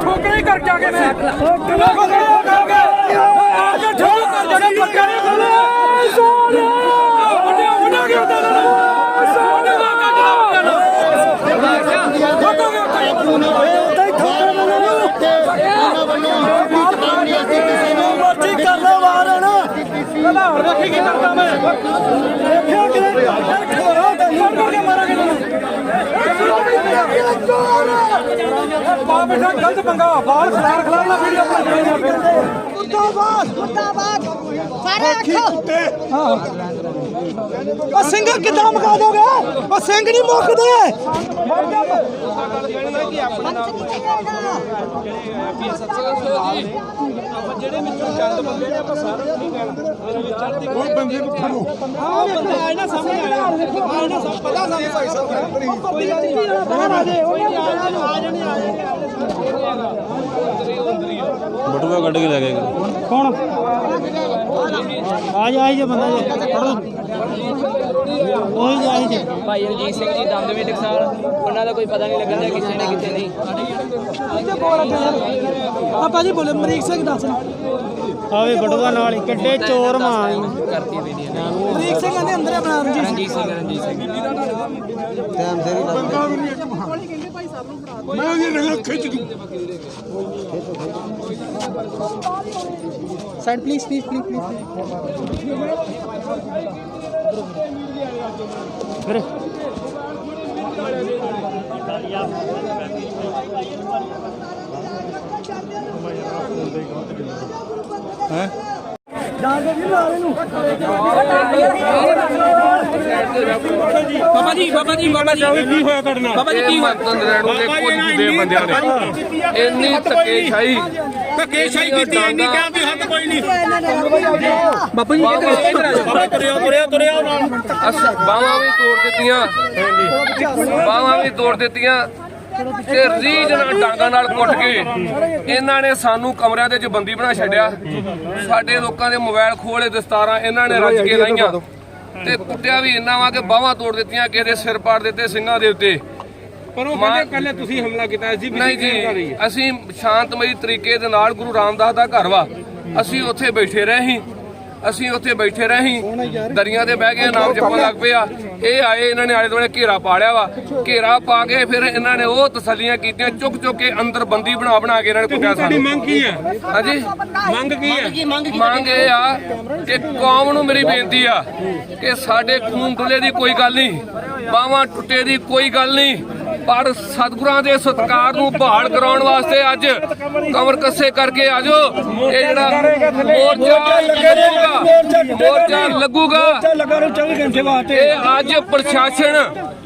ਠੋਕਰੇ ਕਰਕੇ ਆ ਗਏ ਨੇ ਗਲਤ ਪੰਗਾ ਬਾਲ ਖਿਲਾਫ ਵੀਡੀਓ ਸਿੰਘ ਕਿੱਦਾਂ ਮੁਕਾ ਦੋਗੇ? ਉਹ ਸਿੰਘ ਨਹੀਂ ਮੁੱਕਦੇ। ਜਿਹੜੇ ਵਿੱਚੋਂ ਚੰਦ ਬੰਦੇ ਨੇ ਆਪਾਂ ਸਾਰੇ ਉਹ ਬੰਦੇ ਨੂੰ ਫੜੋ। ਹਾਂ ਇਹਨਾਂ ਸਾਹਮਣੇ ਆਇਆ, ਇਹਨਾਂ ਸਭ ਪਤਾ ਸਾਨੂੰ ਭਾਈ ਸਾਹਿਬ ਕੋਈ ਬਾਹਰ ਆ ਜੇ, ਉਹ ਆ ਜਾਣੇ ਬਟੂਆ ਕੱਢ ਕੇ ਲੈ ਗਏ। ਕੌਣ ਆ ਜਾ ਜੇ ਬੰਦਾ ਜੇ ਉਹ ਜਾਈ ਜੇ ਭਾਈ ਰਣਜੀਤ ਸਿੰਘ ਜੀ ਦਮਦਮੇ ਟਕਸਾਲ, ਉਹਨਾਂ ਦਾ ਕੋਈ ਪਤਾ ਨਹੀਂ ਲੱਗਦਾ ਕਿੱਥੇ ਨੇ ਕਿੱਥੇ ਨਹੀਂ। ਆਪਾਂ ਜੀ ਬੋਲੇ ਅਮਰੀਕ ਸਿੰਘ ਦੱਸ ਆਵੇ ਬਟੂਆ ਨਾਲ ਹੀ ਕਿੱਡੇ ਚੋਰ ਮਾਰ ਕਰਤੀ ਵੀਡੀਓ ਅਮਰੀਕ ਸਿੰਘ ਕਹਿੰਦੇ ਅੰਦਰ ਆਪਣਾ ਰਣਜੀਤ ਸਿੰਘ ਟਾਈਮ ਸਿਰ ਹੀ ਲੱਗਦਾ। ਮੈਂ ਉਹਦੀ ਨਗਰ ਖਿੱਚ ਦੂੰ। ਸਾਈਡ ਪਲੀਜ਼ ਪਲੀਜ਼ ਪਲੀਜ਼ ਵੀਰੇ ਬਾਬਾ ਜੀ ਕੀ ਹੋਇਆ ਕਰਨਾ ਬਾਬਾ ਜੀ ਕੀ ਹੋਇਆ ਨਰੈਣੂ ਦੇ ਕੁਝ ਦੇ ਬੰਦਿਆਂ ਨੇ ਇੰਨੀ ਧੱਕੇਸ਼ਾਹੀ ਕੀਤੀ ਇੰਨੀ ਕਿਹਾ ਵੀ ਹੱਦ ਕੋਈ ਨਹੀਂ ਬਾਬਾ ਜੀ ਤੁਰਿਆ ਬਾਹਾਂ ਵੀ ਤੋੜ ਦਿੱਤੀਆਂ ਬਾਹਾਂ ਵੀ ਤੋੜ ਦਿੱਤੀਆਂ ਤੇ ਰੀਝ ਨਾਲ ਡਾਂਗਾਂ ਨਾਲ ਕੁੱਟ ਕੇ ਇਹਨਾਂ ਨੇ ਸਾਨੂੰ ਕਮਰਿਆਂ ਦੇ ਵਿੱਚ ਬੰਦੀ ਬਣਾ ਛੱਡਿਆ। ਸਾਡੇ ਲੋਕਾਂ ਦੇ ਮੋਬਾਈਲ ਖੋਲੇ ਦਸਤਾਰਾਂ ਇਹਨਾਂ ਨੇ ਰੱਜ ਕੇ ਲਾਈਆਂ ਤੇ ਕੁੱਟਿਆ ਵੀ ਇੰਨਾ ਵਾ ਕਿ ਬਾਹਾਂ ਤੋੜ ਦਿੱਤੀਆਂ, ਕਿਸੇ ਦੇ ਸਿਰ ਪਾੜ ਦਿੱਤੇ ਸਿੰਘਾਂ ਦੇ ਉੱਤੇ। ਪਰ ਉਹ ਕਹਿੰਦੇ ਪਹਿਲੇ ਤੁਸੀਂ ਹਮਲਾ ਕੀਤਾ ਸੀ। ਨਹੀਂ ਜੀ, ਅਸੀਂ ਸ਼ਾਂਤਮਈ ਤਰੀਕੇ ਦੇ ਨਾਲ ਗੁਰੂ ਰਾਮਦਾਸ ਦਾ ਘਰ ਵਾ, ਅਸੀਂ ਉੱਥੇ ਬੈਠੇ ਰਹੇ ਦਰੀਆਂ ਤੇ ਬਹਿ ਕੇ ਨਾਮ ਜਪਣ ਲੱਗ ਪਏ ਆ। ਇਹ ਆਏ, ਇਹਨਾਂ ਨੇ ਆਲੇ ਦੁਆਲੇ ਘੇਰਾ ਪਾ ਲਿਆ ਵਾ। ਘੇਰਾ ਪਾ ਕੇ ਫਿਰ ਇਹਨਾਂ ਨੇ ਉਹ ਤਸੱਲੀਆਂ ਕੀਤੀਆਂ, ਚੁੱਕ ਕੇ ਅੰਦਰ ਬੰਦੀ ਬਣਾ ਕੇ ਇਹਨਾਂ ਨੇ ਕੁੱਟਿਆ ਸਾਨੂੰ। ਮੰਗ ਕੀ ਹੈ? ਹਾਂਜੀ, ਮੰਗ ਕੀ ਹੈ? ਮੰਗ ਇਹ ਆ ਕਿ ਕੌਮ ਨੂੰ ਮੇਰੀ ਬੇਨਤੀ ਆ ਕਿ ਸਾਡੇ ਖੂਨ ਡੁੱਲੇ ਦੀ ਕੋਈ ਗੱਲ ਨਹੀਂ, ਬਾਹਾਂ ਟੁੱਟੇ ਦੀ ਕੋਈ ਗੱਲ ਨਹੀਂ, ਪਰ ਸਤਿਗੁਰਾਂ ਦੇ ਸਤਿਕਾਰ ਨੂੰ ਬਹਾਲ ਕਰਾਉਣ ਵਾਸਤੇ ਅੱਜ ਕਮਰ ਕੱਸੇ ਕਰਕੇ ਆਜੋ। ਇਹ ਜਿਹੜਾ ਮੋਰਚਾ ਲੱਗੂਗਾ ਇਹ ਅੱਜ ਪ੍ਰਸ਼ਾਸਨ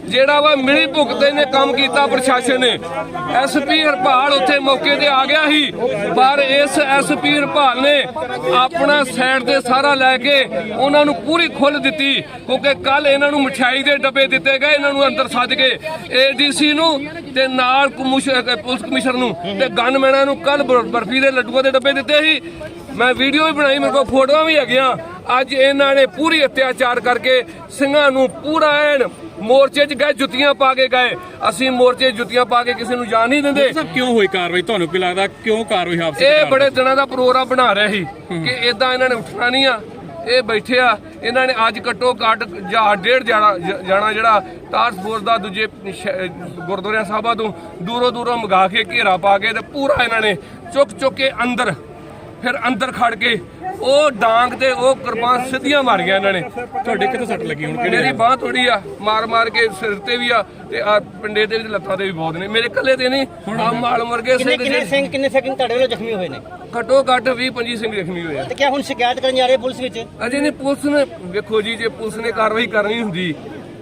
ਜਿਹੜਾ ਵਾ ਮਿਲੀ ਭੁਗਤੇ ਨੇ ਕੰਮ ਕੀਤਾ। ਪ੍ਰਸ਼ਾਸਨ ਨੇ ਐਸਪੀ ਹਰਪਾਲ ਉੱਥੇ ਮੌਕੇ ਤੇ ਆ ਗਿਆ ਸੀ, ਪਰ ਇਸ ਐਸਪੀ ਹਰਪਾਲ ਨੇ ਆਪਣਾ ਸਾਈਡ ਤੇ ਸਾਰਾ ਲੈ ਕੇ ਉਹਨਾਂ ਨੂੰ ਪੂਰੀ ਖੁੱਲ੍ਹ ਦਿੱਤੀ, ਕਿਉਂਕਿ ਕੱਲ ਇਹਨਾਂ ਨੂੰ ਮਠਿਆਈ ਦੇ ਡੱਬੇ ਦਿੱਤੇ ਗਏ, ਇਹਨਾਂ ਨੂੰ ਅੰਦਰ ਸੱਦ ਕੇ ਏਡੀਸੀ ਨੂੰ ਤੇ ਨਾਲ ਪੁਲਿਸ ਕਮਿਸ਼ਨਰ ਨੂੰ ਤੇ ਗਨਮੈਨਾਂ ਨੂੰ ਕੱਲ ਬਰਫੀ ਦੇ ਲੱਡੂਆਂ ਦੇ ਡੱਬੇ ਦਿੱਤੇ ਸੀ। ਮੈਂ ਵੀਡੀਓ ਵੀ ਬਣਾਈ, ਮੇਰੇ ਕੋਲ ਫੋਟੋਆਂ ਵੀ ਹੈਗੀਆਂ। ਅੱਜ ਇਹਨਾਂ ਨੇ ਪੂਰੀ ਅਤਿਆਚਾਰ ਕਰਕੇ ਸਿੰਘਾਂ ਨੂੰ ਪੂਰਾ ਐਨ ਮੋਰਚੇ 'ਚ ਗਏ, ਜੁੱਤੀਆਂ ਪਾ ਕੇ ਗਏ। ਅਸੀਂ ਮੋਰਚੇ ਜੁੱਤੀਆਂ ਪਾ ਕੇ ਕਿਸੇ ਨੂੰ ਜਾਣ ਨਹੀਂ ਦਿੰਦੇ। ਕਿਉਂ ਹੋਈ ਕਾਰਵਾਈ? ਤੁਹਾਨੂੰ ਕੀ ਲੱਗਦਾ ਕਿਉਂ ਕਾਰਵਾਈ ਹਾਦਸੇ? ਇਹ ਬੜੇ ਦਿਨਾਂ ਦਾ ਪ੍ਰੋਗਰਾਮ ਬਣਾ ਰਹੇ ਸੀ ਕਿ ਇਦਾਂ ਇਹਨਾਂ ਨੇ ਉੱਠਣਾ ਨਹੀਂ ਆ। ਇਹ ਬੈਠੇ ਆ, ਇਹਨਾਂ ਨੇ ਅੱਜ ਘੱਟੋ ਘੱਟ ਡੇਢ ਜਾਣਾ ਜਿਹੜਾ ਟਾਸਕ ਫੋਰਸ ਦਾ ਦੂਜੇ ਗੁਰਦੁਆਰਿਆਂ ਸਾਹਿਬਾਂ ਤੋਂ ਦੂਰੋਂ ਮੰਗਾ ਕੇ ਘੇਰਾ ਪਾ ਕੇ ਤੇ ਪੂਰਾ ਇਹਨਾਂ ਨੇ ਚੁੱਕ ਕੇ ਅੰਦਰ ਖੜ ਕੇ ਉਹ ਡਾਂਗ ਤੇ ਉਹ ਕਿਰਪਾਨ ਸਿੱਧੀਆਂ ਮਾਰੀਆਂ ਇਹਨਾਂ ਨੇ। ਤੁਹਾਡੇ ਕਿੱਥੇ ਸੱਟ ਲੱਗੀ? ਹੁਣ ਮੇਰੀ ਬਾਂਹ ਥੋੜੀ ਆ, ਮਾਰ ਕੇ ਸਿਰ ਤੇ ਵੀ ਆ ਤੇ ਆ ਪਿੰਡੇ ਤੇ ਵੀ, ਲੱਤਾਂ ਤੇ ਵੀ ਬਹੁਤ ਨੇ। ਮੇਰੇ ਇਕੱਲੇ ਤੇ ਨਹੀਂ, ਆ ਮਾਲ ਵਰਗੇ ਕਿੰਨੇ ਸਿੰਘ ਤੁਹਾਡੇ ਵੱਲੋਂ ਜ਼ਖਮੀ ਹੋਏ ਨੇ? ਘੱਟੋ ਘੱਟ 20-25 ਸਿੰਘ ਜ਼ਖਮੀ ਹੋਏ ਆ। ਤੇ ਕਿਆ ਹੁਣ ਸ਼ਿਕਾਇਤ ਕਰਨ ਜਾ ਰਹੇ ਪੁਲਿਸ ਵਿੱਚ? ਅਜੇ ਨਹੀਂ, ਪੁਲਿਸ ਨੇ ਵੇਖੋ ਜੀ, ਜੇ ਪੁਲਿਸ ਨੇ ਕਾਰਵਾਈ ਕਰਨੀ ਹੁੰਦੀ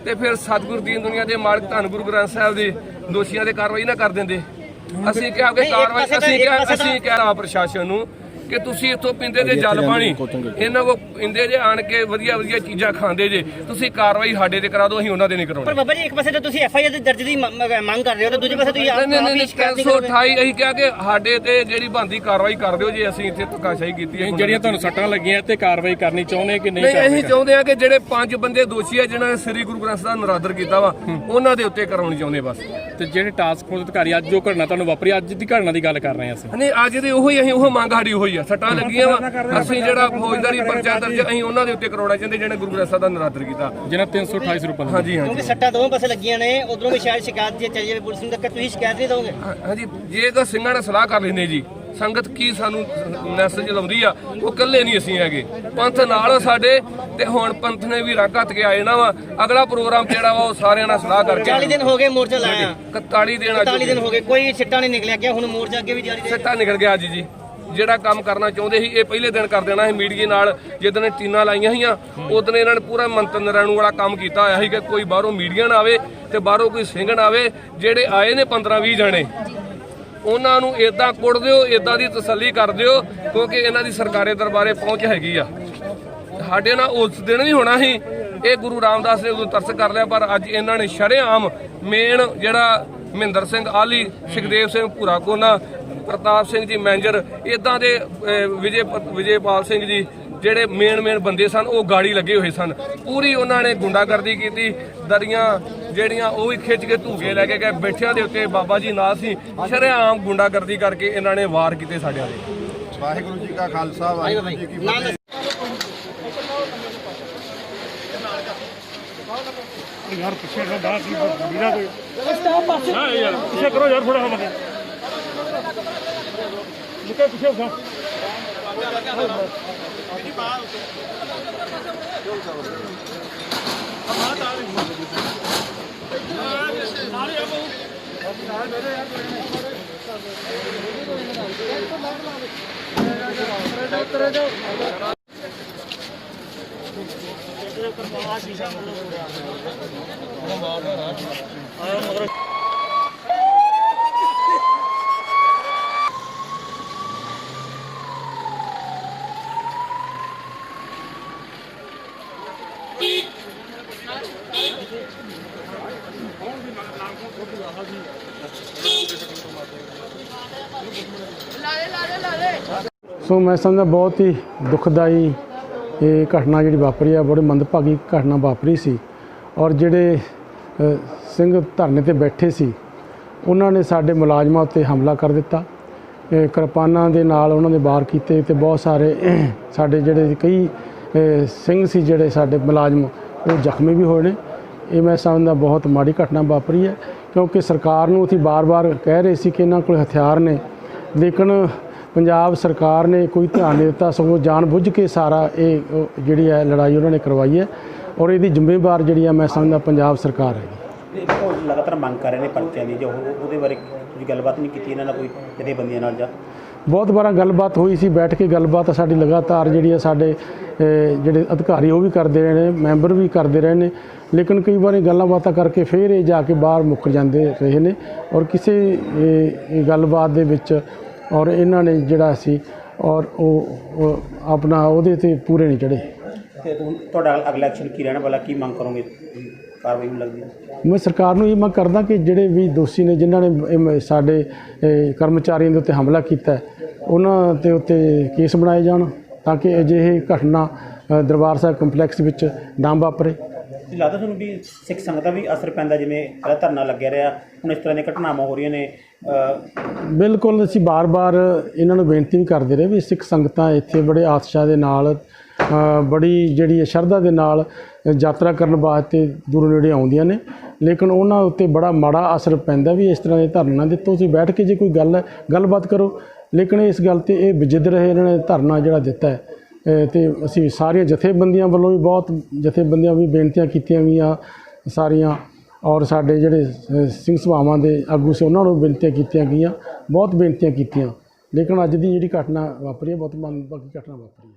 ਤੇ ਫਿਰ ਸਤਿਗੁਰ ਦੀਨ ਦੁਨੀਆ ਦੇ ਮਾਲਕ ਧੰਨ ਗੁਰੂ ਗ੍ਰੰਥ ਸਾਹਿਬ ਦੇ ਦੋਸ਼ੀਆਂ ਤੇ ਕਾਰਵਾਈ ਨਾ ਕਰ ਦਿੰਦੇ। ਅਸੀਂ ਕਿਹਾ ਕਿ ਕਾਰਵਾਈ ਅਸੀਂ ਕਿਹਾ ਪ੍ਰਸ਼ਾਸਨ ਨੂੰ ਕਿ ਤੁਸੀਂ ਇੱਥੋਂ ਪੀਂਦੇ ਜੇ ਜਲ ਪਾਣੀ, ਇਹਨਾਂ ਕੋ ਪੀਂਦੇ ਜੇ ਆਣ ਕੇ ਵਧੀਆ ਚੀਜ਼ਾਂ ਖਾਂਦੇ ਜੇ, ਤੁਸੀਂ ਕਾਰਵਾਈ ਸਾਡੇ ਤੇ ਕਰਾ ਦਿਓ, ਅਸੀਂ ਉਹਨਾਂ ਦੇ ਨਹੀਂ ਕਰਾਉਣੀ। ਪਰ ਬਾਬਾ ਜੀ, ਇੱਕ ਪਾਸੇ ਤਾਂ ਤੁਸੀਂ ਐਫਆਈਆਰ ਦੇ ਦਰਜ ਦੀ ਮੰਗ ਕਰ ਰਹੇ ਹੋ ਤੇ ਦੂਜੇ ਪਾਸੇ ਤੁਸੀਂ ਨਹੀਂ 328 ਅਸੀਂ ਕਿਹਾ ਕਿ ਸਾਡੇ ਤੇ ਜਿਹੜੀ ਬਣਦੀ ਕਾਰਵਾਈ ਕਰ ਦਿਓ ਜੇ ਅਸੀਂ ਇੱਥੇ ਧੱਕਾਸ਼ਾਹੀ ਕੀਤੀ ਹੈ। ਜਿਹੜੀਆਂ ਤੁਹਾਨੂੰ ਸੱਟਾਂ ਲੱਗੀਆਂ ਤੇ ਕਾਰਵਾਈ ਕਰਨੀ ਚਾਹੁੰਦੇ ਕਿ ਨਹੀਂ? ਅਸੀਂ ਚਾਹੁੰਦੇ ਆ ਕਿ ਜਿਹੜੇ 5 ਬੰਦੇ ਦੋਸ਼ੀ ਆ ਜਿਨ੍ਹਾਂ ਨੇ ਸ੍ਰੀ ਗੁਰੂ ਗ੍ਰੰਥ ਸਾਹਿਬ ਦਾ ਨਰਾਦਰ ਕੀਤਾ ਵਾ, ਉਹਨਾਂ ਦੇ ਉੱਤੇ ਕਰਾਉਣੀ ਚਾਹੁੰਦੇ ਬਸ। ਤੇ ਜਿਹੜੇ ਟਾਸਕ ਫੋਰਸ ਅਧਿਕਾਰੀ ਅੱਜ ਜੋ ਘਟਨਾ ਤੁਹਾਨੂੰ ਵਾਪਰੀ, ਅੱਜ ਦੀ ਘਟਨਾ ਦੀ ਗੱਲ ਕਰ ਰਹੇ ਹਾਂ ਅਸੀਂ। ਨਹੀਂ, ਅੱਜ ਦੀ ਉਹ ਮੰਗ ਸਾਡੀ ਉਹੀ ਆ। ਸੱਟਾਂ ਲੱਗੀਆਂ ਵਾ, ਅਸੀਂ ਜਿਹੜਾ ਫੌਜਦਾਰੀ ਪਰਚਾ ਦਰਜ ਅਸੀਂ ਉਹਨਾਂ ਦੇ ਉੱਤੇ ਕਰਾਉਣਾ ਚਾਹੁੰਦੇ ਜਿਹੜੇ ਗੁਰੂ ਗ੍ਰੰਥ ਸਾਹਿਬ ਦਾ ਨਰਾਦਰ ਕੀਤਾ, ਜਿਹਨਾਂ 328 ਰੁਪਏ। ਹਾਂਜੀ ਕਿਉਂਕਿ ਸੱਟਾਂ ਦੋਵੇਂ ਪਾਸੇ ਲੱਗੀਆਂ ਨੇ, ਉਧਰੋਂ ਵੀ ਸ਼ਾਇਦ ਸ਼ਿਕਾਇਤ ਜੇ ਚੱਲੀ ਜਾਵੇ ਪੁਲਿਸ ਨੂੰ, ਤਾਂ ਤੁਸੀਂ ਸ਼ਿਕਾਇਤ ਨਹੀਂ ਦੋਗੇ? ਹਾਂਜੀ, ਜੇ ਤਾਂ ਸਿੰਘਾਂ ਨਾਲ ਸਲਾਹ ਕਰ ਲੈਂਦੇ ਜੀ, ਸੰਗਤ ਕੀ ਸਾਨੂੰ ਮੈਸੇਜ ਲਾਉਂਦੀ ਆ, ਉਹ ਇਕੱਲੇ ਨਹੀਂ ਅਸੀਂ ਹੈਗੇ, ਪੰਥ ਨਾਲ ਸਾਡੇ। ਤੇ ਹੁਣ ਪੰਥ ਨੇ ਵੀ ਰੰਗ ਹੱਥ ਕੇ ਆਏ ਨਾ ਵਾ। ਅਗਲਾ ਪ੍ਰੋਗਰਾਮ ਜਿਹੜਾ ਵਾ ਉਹ ਸਾਰਿਆਂ ਨਾਲ ਸਲਾਹ ਕਰਕੇ 40 ਦਿਨ ਹੋ ਗਏ ਮੋਰਚਾ ਲਾਇਆ, 41 ਦਿਨ ਹੋ ਗਏ, ਕੋਈ ਸਿੱਟਾ ਨਹੀਂ ਨਿਕਲਿਆ। ਕਿ ਹੁਣ ਮੋਰਚਾ ਅੱਗੇ ਵੀ ਜਾਰੀ ਰਹੇਗਾ? ਸਿੱਟਾ ਨਿਕਲ ਗਿਆ ਅੱਜ ਜੀ। ਜਿਹੜਾ ਕੰਮ ਕਰਨਾ ਚਾਹੁੰਦੇ ਸੀ ਇਹ ਪਹਿਲੇ ਦਿਨ ਕਰ ਦੇਣਾ ਸੀ। ਮੀਡੀਆ ਨਾਲ ਜਿੱਦਣ ਟੀਨਾਂ ਲਾਈਆਂ ਸੀਆਂ ਉਦੋਂ ਇਹਨਾਂ ਨੇ ਪੂਰਾ ਮੰਤਰ ਨਰੈਣੂ ਵਾਲਾ ਕੰਮ ਕੀਤਾ ਹੋਇਆ ਸੀ ਕਿ ਕੋਈ ਬਾਹਰੋਂ ਮੀਡੀਆ ਨਾ ਆਵੇ ਤੇ ਬਾਹਰੋਂ ਕੋਈ ਸਿੰਘ ਨਾ ਆਵੇ। ਜਿਹੜੇ ਆਏ ਨੇ 15-20 ਜਣੇ, ਉਹਨਾਂ ਨੂੰ ਇਦਾਂ ਕੁੱਟ ਦਿਓ, ਇਦਾਂ ਦੀ ਤਸੱਲੀ ਕਰ ਦਿਓ, ਕਿਉਂਕਿ ਇਹਨਾਂ ਦੀ ਸਰਕਾਰੀ ਦਰਬਾਰੇ ਪਹੁੰਚ ਹੈਗੀ ਆ। ਸਾਡੇ ਨਾਲ ਉਸ ਦਿਨ ਵੀ ਹੋਣਾ ਸੀ, ਇਹ ਗੁਰੂ ਰਾਮਦਾਸ ਨੇ ਉਦੋਂ ਤਰਸ ਕਰ ਲਿਆ, ਪਰ ਅੱਜ ਇਹਨਾਂ ਨੇ ਸ਼ਰੇਆਮ ਮੇਨ ਜਿਹੜਾ ਮਹਿੰਦਰ ਸਿੰਘ ਆਲੀ, ਸੁਖਦੇਵ ਸਿੰਘ ਭੂਰਾ ਕੋਨਾ, ਪ੍ਰਤਾਪ ਸਿੰਘ ਜੀ ਮੈਨੇਜਰ, ਇਦਾਂ ਦੇ ਵਿਜੇਪਾਲ ਸਿੰਘ ਜੀ ਜਿਹੜੇ ਮੇਨ ਬੰਦੇ ਸਨ, ਉਹ ਗਾੜੀ ਲੱਗੇ ਹੋਏ ਸਨ। ਪੂਰੀ ਉਹਨਾਂ ਨੇ ਗੁੰਡਾਗਰਦੀ ਕੀਤੀ। ਦਰੀਆਂ ਜਿਹੜੀਆਂ ਉਹ ਵੀ ਖਿੱਚ ਕੇ ਧੂਕੇ ਲੈ ਕੇ ਗਏ, ਬੈਠਿਆਂ ਦੇ ਉੱਤੇ ਬਾਬਾ ਜੀ ਨਾਲ ਸੀ। ਸ਼ਰੇਆਮ ਗੁੰਡਾਗਰਦੀ ਕਰਕੇ ਇਹਨਾਂ ਨੇ ਵਾਰ ਕੀਤੇ ਸਾਡਿਆਂ ਦੇ। ਵਾਹਿਗੁਰੂ ਜੀ ਕਾ ਖਾਲਸਾ, ਵਾਹਿਗੁਰੂ ਜੀ ਕੀ ਫਤਿਹ। ਯਾਰ ਪਿੱਛੇ ਨਾ ਬਾਹਰ ਕੀ ਵੀਰਾ ਕੋਈ ਹਾਂ ਯਾਰ ਪਿੱਛੇ ਕਰੋ ਯਾਰ ਥੋੜਾ ਹਮਕੇ ਨਿਕਲ ਪਿੱਛੇ ਹੋ ਸਾਰੇ ਸੋ ਮੈਂ ਸਮਝਦਾ ਬਹੁਤ ਹੀ ਦੁਖਦਾਈ ਇਹ ਘਟਨਾ ਜਿਹੜੀ ਵਾਪਰੀ ਆ, ਬੜੀ ਮੰਦਭਾਗੀ ਘਟਨਾ ਵਾਪਰੀ ਸੀ। ਔਰ ਜਿਹੜੇ ਸਿੰਘ ਧਰਨੇ ਤੇ ਬੈਠੇ ਸੀ ਉਹਨਾਂ ਨੇ ਸਾਡੇ ਮੁਲਾਜ਼ਮਾਂ ਉੱਤੇ ਹਮਲਾ ਕਰ ਦਿੱਤਾ। ਕਿਰਪਾਨਾਂ ਦੇ ਨਾਲ ਉਹਨਾਂ ਦੇ ਵਾਰ ਕੀਤੇ ਤੇ ਬਹੁਤ ਸਾਰੇ ਸਾਡੇ ਜਿਹੜੇ ਕਈ ਸਿੰਘ ਸੀ ਜਿਹੜੇ ਸਾਡੇ ਮੁਲਾਜ਼ਮ ਉਹ ਜ਼ਖਮੀ ਵੀ ਹੋਏ ਨੇ। ਇਹ ਮੈਂ ਸਮਝਦਾ ਬਹੁਤ ਮਾੜੀ ਘਟਨਾ ਵਾਪਰੀ ਹੈ, ਕਿਉਂਕਿ ਸਰਕਾਰ ਨੂੰ ਅਸੀਂ ਬਾਰ-ਬਾਰ ਕਹਿ ਰਹੇ ਸੀ ਕਿ ਇਹਨਾਂ ਕੋਲ ਹਥਿਆਰ ਨੇ, ਲੇਕਿਨ ਪੰਜਾਬ ਸਰਕਾਰ ਨੇ ਕੋਈ ਧਿਆਨ ਨਹੀਂ ਦਿੱਤਾ, ਸਗੋਂ ਜਾਣ-ਬੁੱਝ ਕੇ ਸਾਰਾ ਇਹ ਜਿਹੜੀ ਹੈ ਲੜਾਈ ਉਹਨਾਂ ਨੇ ਕਰਵਾਈ ਹੈ। ਔਰ ਇਹਦੀ ਜ਼ਿੰਮੇਵਾਰ ਜਿਹੜੀ ਹੈ ਮੈਂ ਸਮਝਦਾ ਪੰਜਾਬ ਸਰਕਾਰ ਹੈ। ਉਹ ਲਗਾਤਾਰ ਮੰਗ ਕਰ ਰਹੇ ਨੇ ਪਰਚਿਆਂ ਦੀ, ਜੋ ਉਹਦੇ ਬਾਰੇ ਕੋਈ ਗੱਲਬਾਤ ਨਹੀਂ ਕੀਤੀ ਇਹਨਾਂ ਨਾਲ, ਕੋਈ ਜਥੇਬੰਦੀਆਂ ਨਾਲ? ਜਾਂ ਬਹੁਤ ਵਾਰ ਗੱਲਬਾਤ ਹੋਈ ਸੀ, ਬੈਠ ਕੇ ਗੱਲਬਾਤ ਸਾਡੀ ਲਗਾਤਾਰ ਜਿਹੜੀ ਹੈ ਸਾਡੇ ਜਿਹੜੇ ਅਧਿਕਾਰੀ ਉਹ ਵੀ ਕਰਦੇ ਰਹੇ ਨੇ, ਮੈਂਬਰ ਵੀ ਕਰਦੇ ਰਹੇ ਨੇ, ਲੇਕਿਨ ਕਈ ਵਾਰੀ ਗੱਲਾਂ ਬਾਤਾਂ ਕਰਕੇ ਫਿਰ ਇਹ ਜਾ ਕੇ ਬਾਹਰ ਮੁੱਕ ਜਾਂਦੇ ਰਹੇ ਨੇ। ਔਰ ਕਿਸੇ ਗੱਲਬਾਤ ਦੇ ਵਿੱਚ ਔਰ ਇਹਨਾਂ ਨੇ ਜਿਹੜਾ ਸੀ ਔਰ ਉਹ ਆਪਣਾ ਉਹਦੇ ਤੇ ਪੂਰੇ ਨਹੀਂ ਚੜ੍ਹੇ। ਤੇ ਤੁਹਾਡਾ ਅਗਲਾ ਐਕਸ਼ਨ ਕੀ ਰਹਿਣਾ ਵਾਲਾ, ਕੀ ਮੰਗ ਕਰੋਗੇ, ਕਾਰਵਾਈ ਨੂੰ ਲੱਗਦੀ ਹੈ? ਮੈਂ ਸਰਕਾਰ ਨੂੰ ਇਹ ਮੰਗ ਕਰਦਾ ਕਿ ਜਿਹੜੇ ਵੀ ਦੋਸ਼ੀ ਨੇ ਜਿਨ੍ਹਾਂ ਨੇ ਸਾਡੇ ਕਰਮਚਾਰੀਆਂ ਦੇ ਉੱਤੇ ਹਮਲਾ ਕੀਤਾ ਉਹਨਾਂ ਦੇ ਉੱਤੇ ਕੇਸ ਬਣਾਏ ਜਾਣ, ਤਾਂ ਕਿ ਅਜਿਹੇ ਘਟਨਾ ਦਰਬਾਰ ਸਾਹਿਬ ਕੰਪਲੈਕਸ ਵਿੱਚ ਨਾ ਵਾਪਰੇ। ਲੱਗਦਾ ਤੁਹਾਨੂੰ ਵੀ ਸਿੱਖ ਸੰਗਤ ਦਾ ਵੀ ਅਸਰ ਪੈਂਦਾ, ਜਿਵੇਂ ਪਹਿਲਾਂ ਧਰਨਾ ਲੱਗਿਆ ਰਿਹਾ, ਹੁਣ ਇਸ ਤਰ੍ਹਾਂ ਦੀਆਂ ਘਟਨਾਵਾਂ ਹੋ ਰਹੀਆਂ ਨੇ? ਬਿਲਕੁਲ, ਅਸੀਂ ਬਾਰ-ਬਾਰ ਇਹਨਾਂ ਨੂੰ ਬੇਨਤੀ ਵੀ ਕਰਦੇ ਰਹੇ ਵੀ ਸਿੱਖ ਸੰਗਤਾਂ ਇੱਥੇ ਬੜੇ ਆਤਸ਼ਾਹ ਦੇ ਨਾਲ ਬੜੀ ਜਿਹੜੀ ਸ਼ਰਧਾ ਦੇ ਨਾਲ ਯਾਤਰਾ ਕਰਨ ਵਾਸਤੇ ਦੂਰੋਂ ਨੇੜੇ ਆਉਂਦੀਆਂ ਨੇ, ਲੇਕਿਨ ਉਹਨਾਂ ਉੱਤੇ ਬੜਾ ਮਾੜਾ ਅਸਰ ਪੈਂਦਾ ਵੀ ਇਸ ਤਰ੍ਹਾਂ ਦੇ ਧਰਨਾ ਦੇ। ਤੁਸੀਂ ਬੈਠ ਕੇ ਜੇ ਕੋਈ ਗੱਲਬਾਤ ਕਰੋ, ਲੇਕਿਨ ਇਸ ਗੱਲ ਤੇ ਇਹ ਵਿਜਿੱਦ ਰਹੇ ਇਹਨਾਂ ਨੇ ਧਰਨਾ ਜਿਹੜਾ ਦਿੱਤਾ ਹੈ। ਤੇ ਅਸੀਂ ਸਾਰੀਆਂ ਜਥੇਬੰਦੀਆਂ ਵੱਲੋਂ ਵੀ ਬਹੁਤ ਜਥੇਬੰਦੀਆਂ ਵੀ ਬੇਨਤੀਆਂ ਕੀਤੀਆਂ ਗਈਆਂ ਸਾਰੀਆਂ, ਔਰ ਸਾਡੇ ਜਿਹੜੇ ਸਿੰਘ ਸਭਾਵਾਂ ਦੇ ਆਗੂ ਸੀ ਉਹਨਾਂ ਨੂੰ ਬੇਨਤੀਆਂ ਕੀਤੀਆਂ ਗਈਆਂ, ਬਹੁਤ ਬੇਨਤੀਆਂ ਕੀਤੀਆਂ, ਲੇਕਿਨ ਅੱਜ ਦੀ ਜਿਹੜੀ ਘਟਨਾ ਵਾਪਰੀ ਹੈ ਬਹੁਤ ਮੰਦਭਾਗੀ ਘਟਨਾ ਵਾਪਰੀ ਹੈ।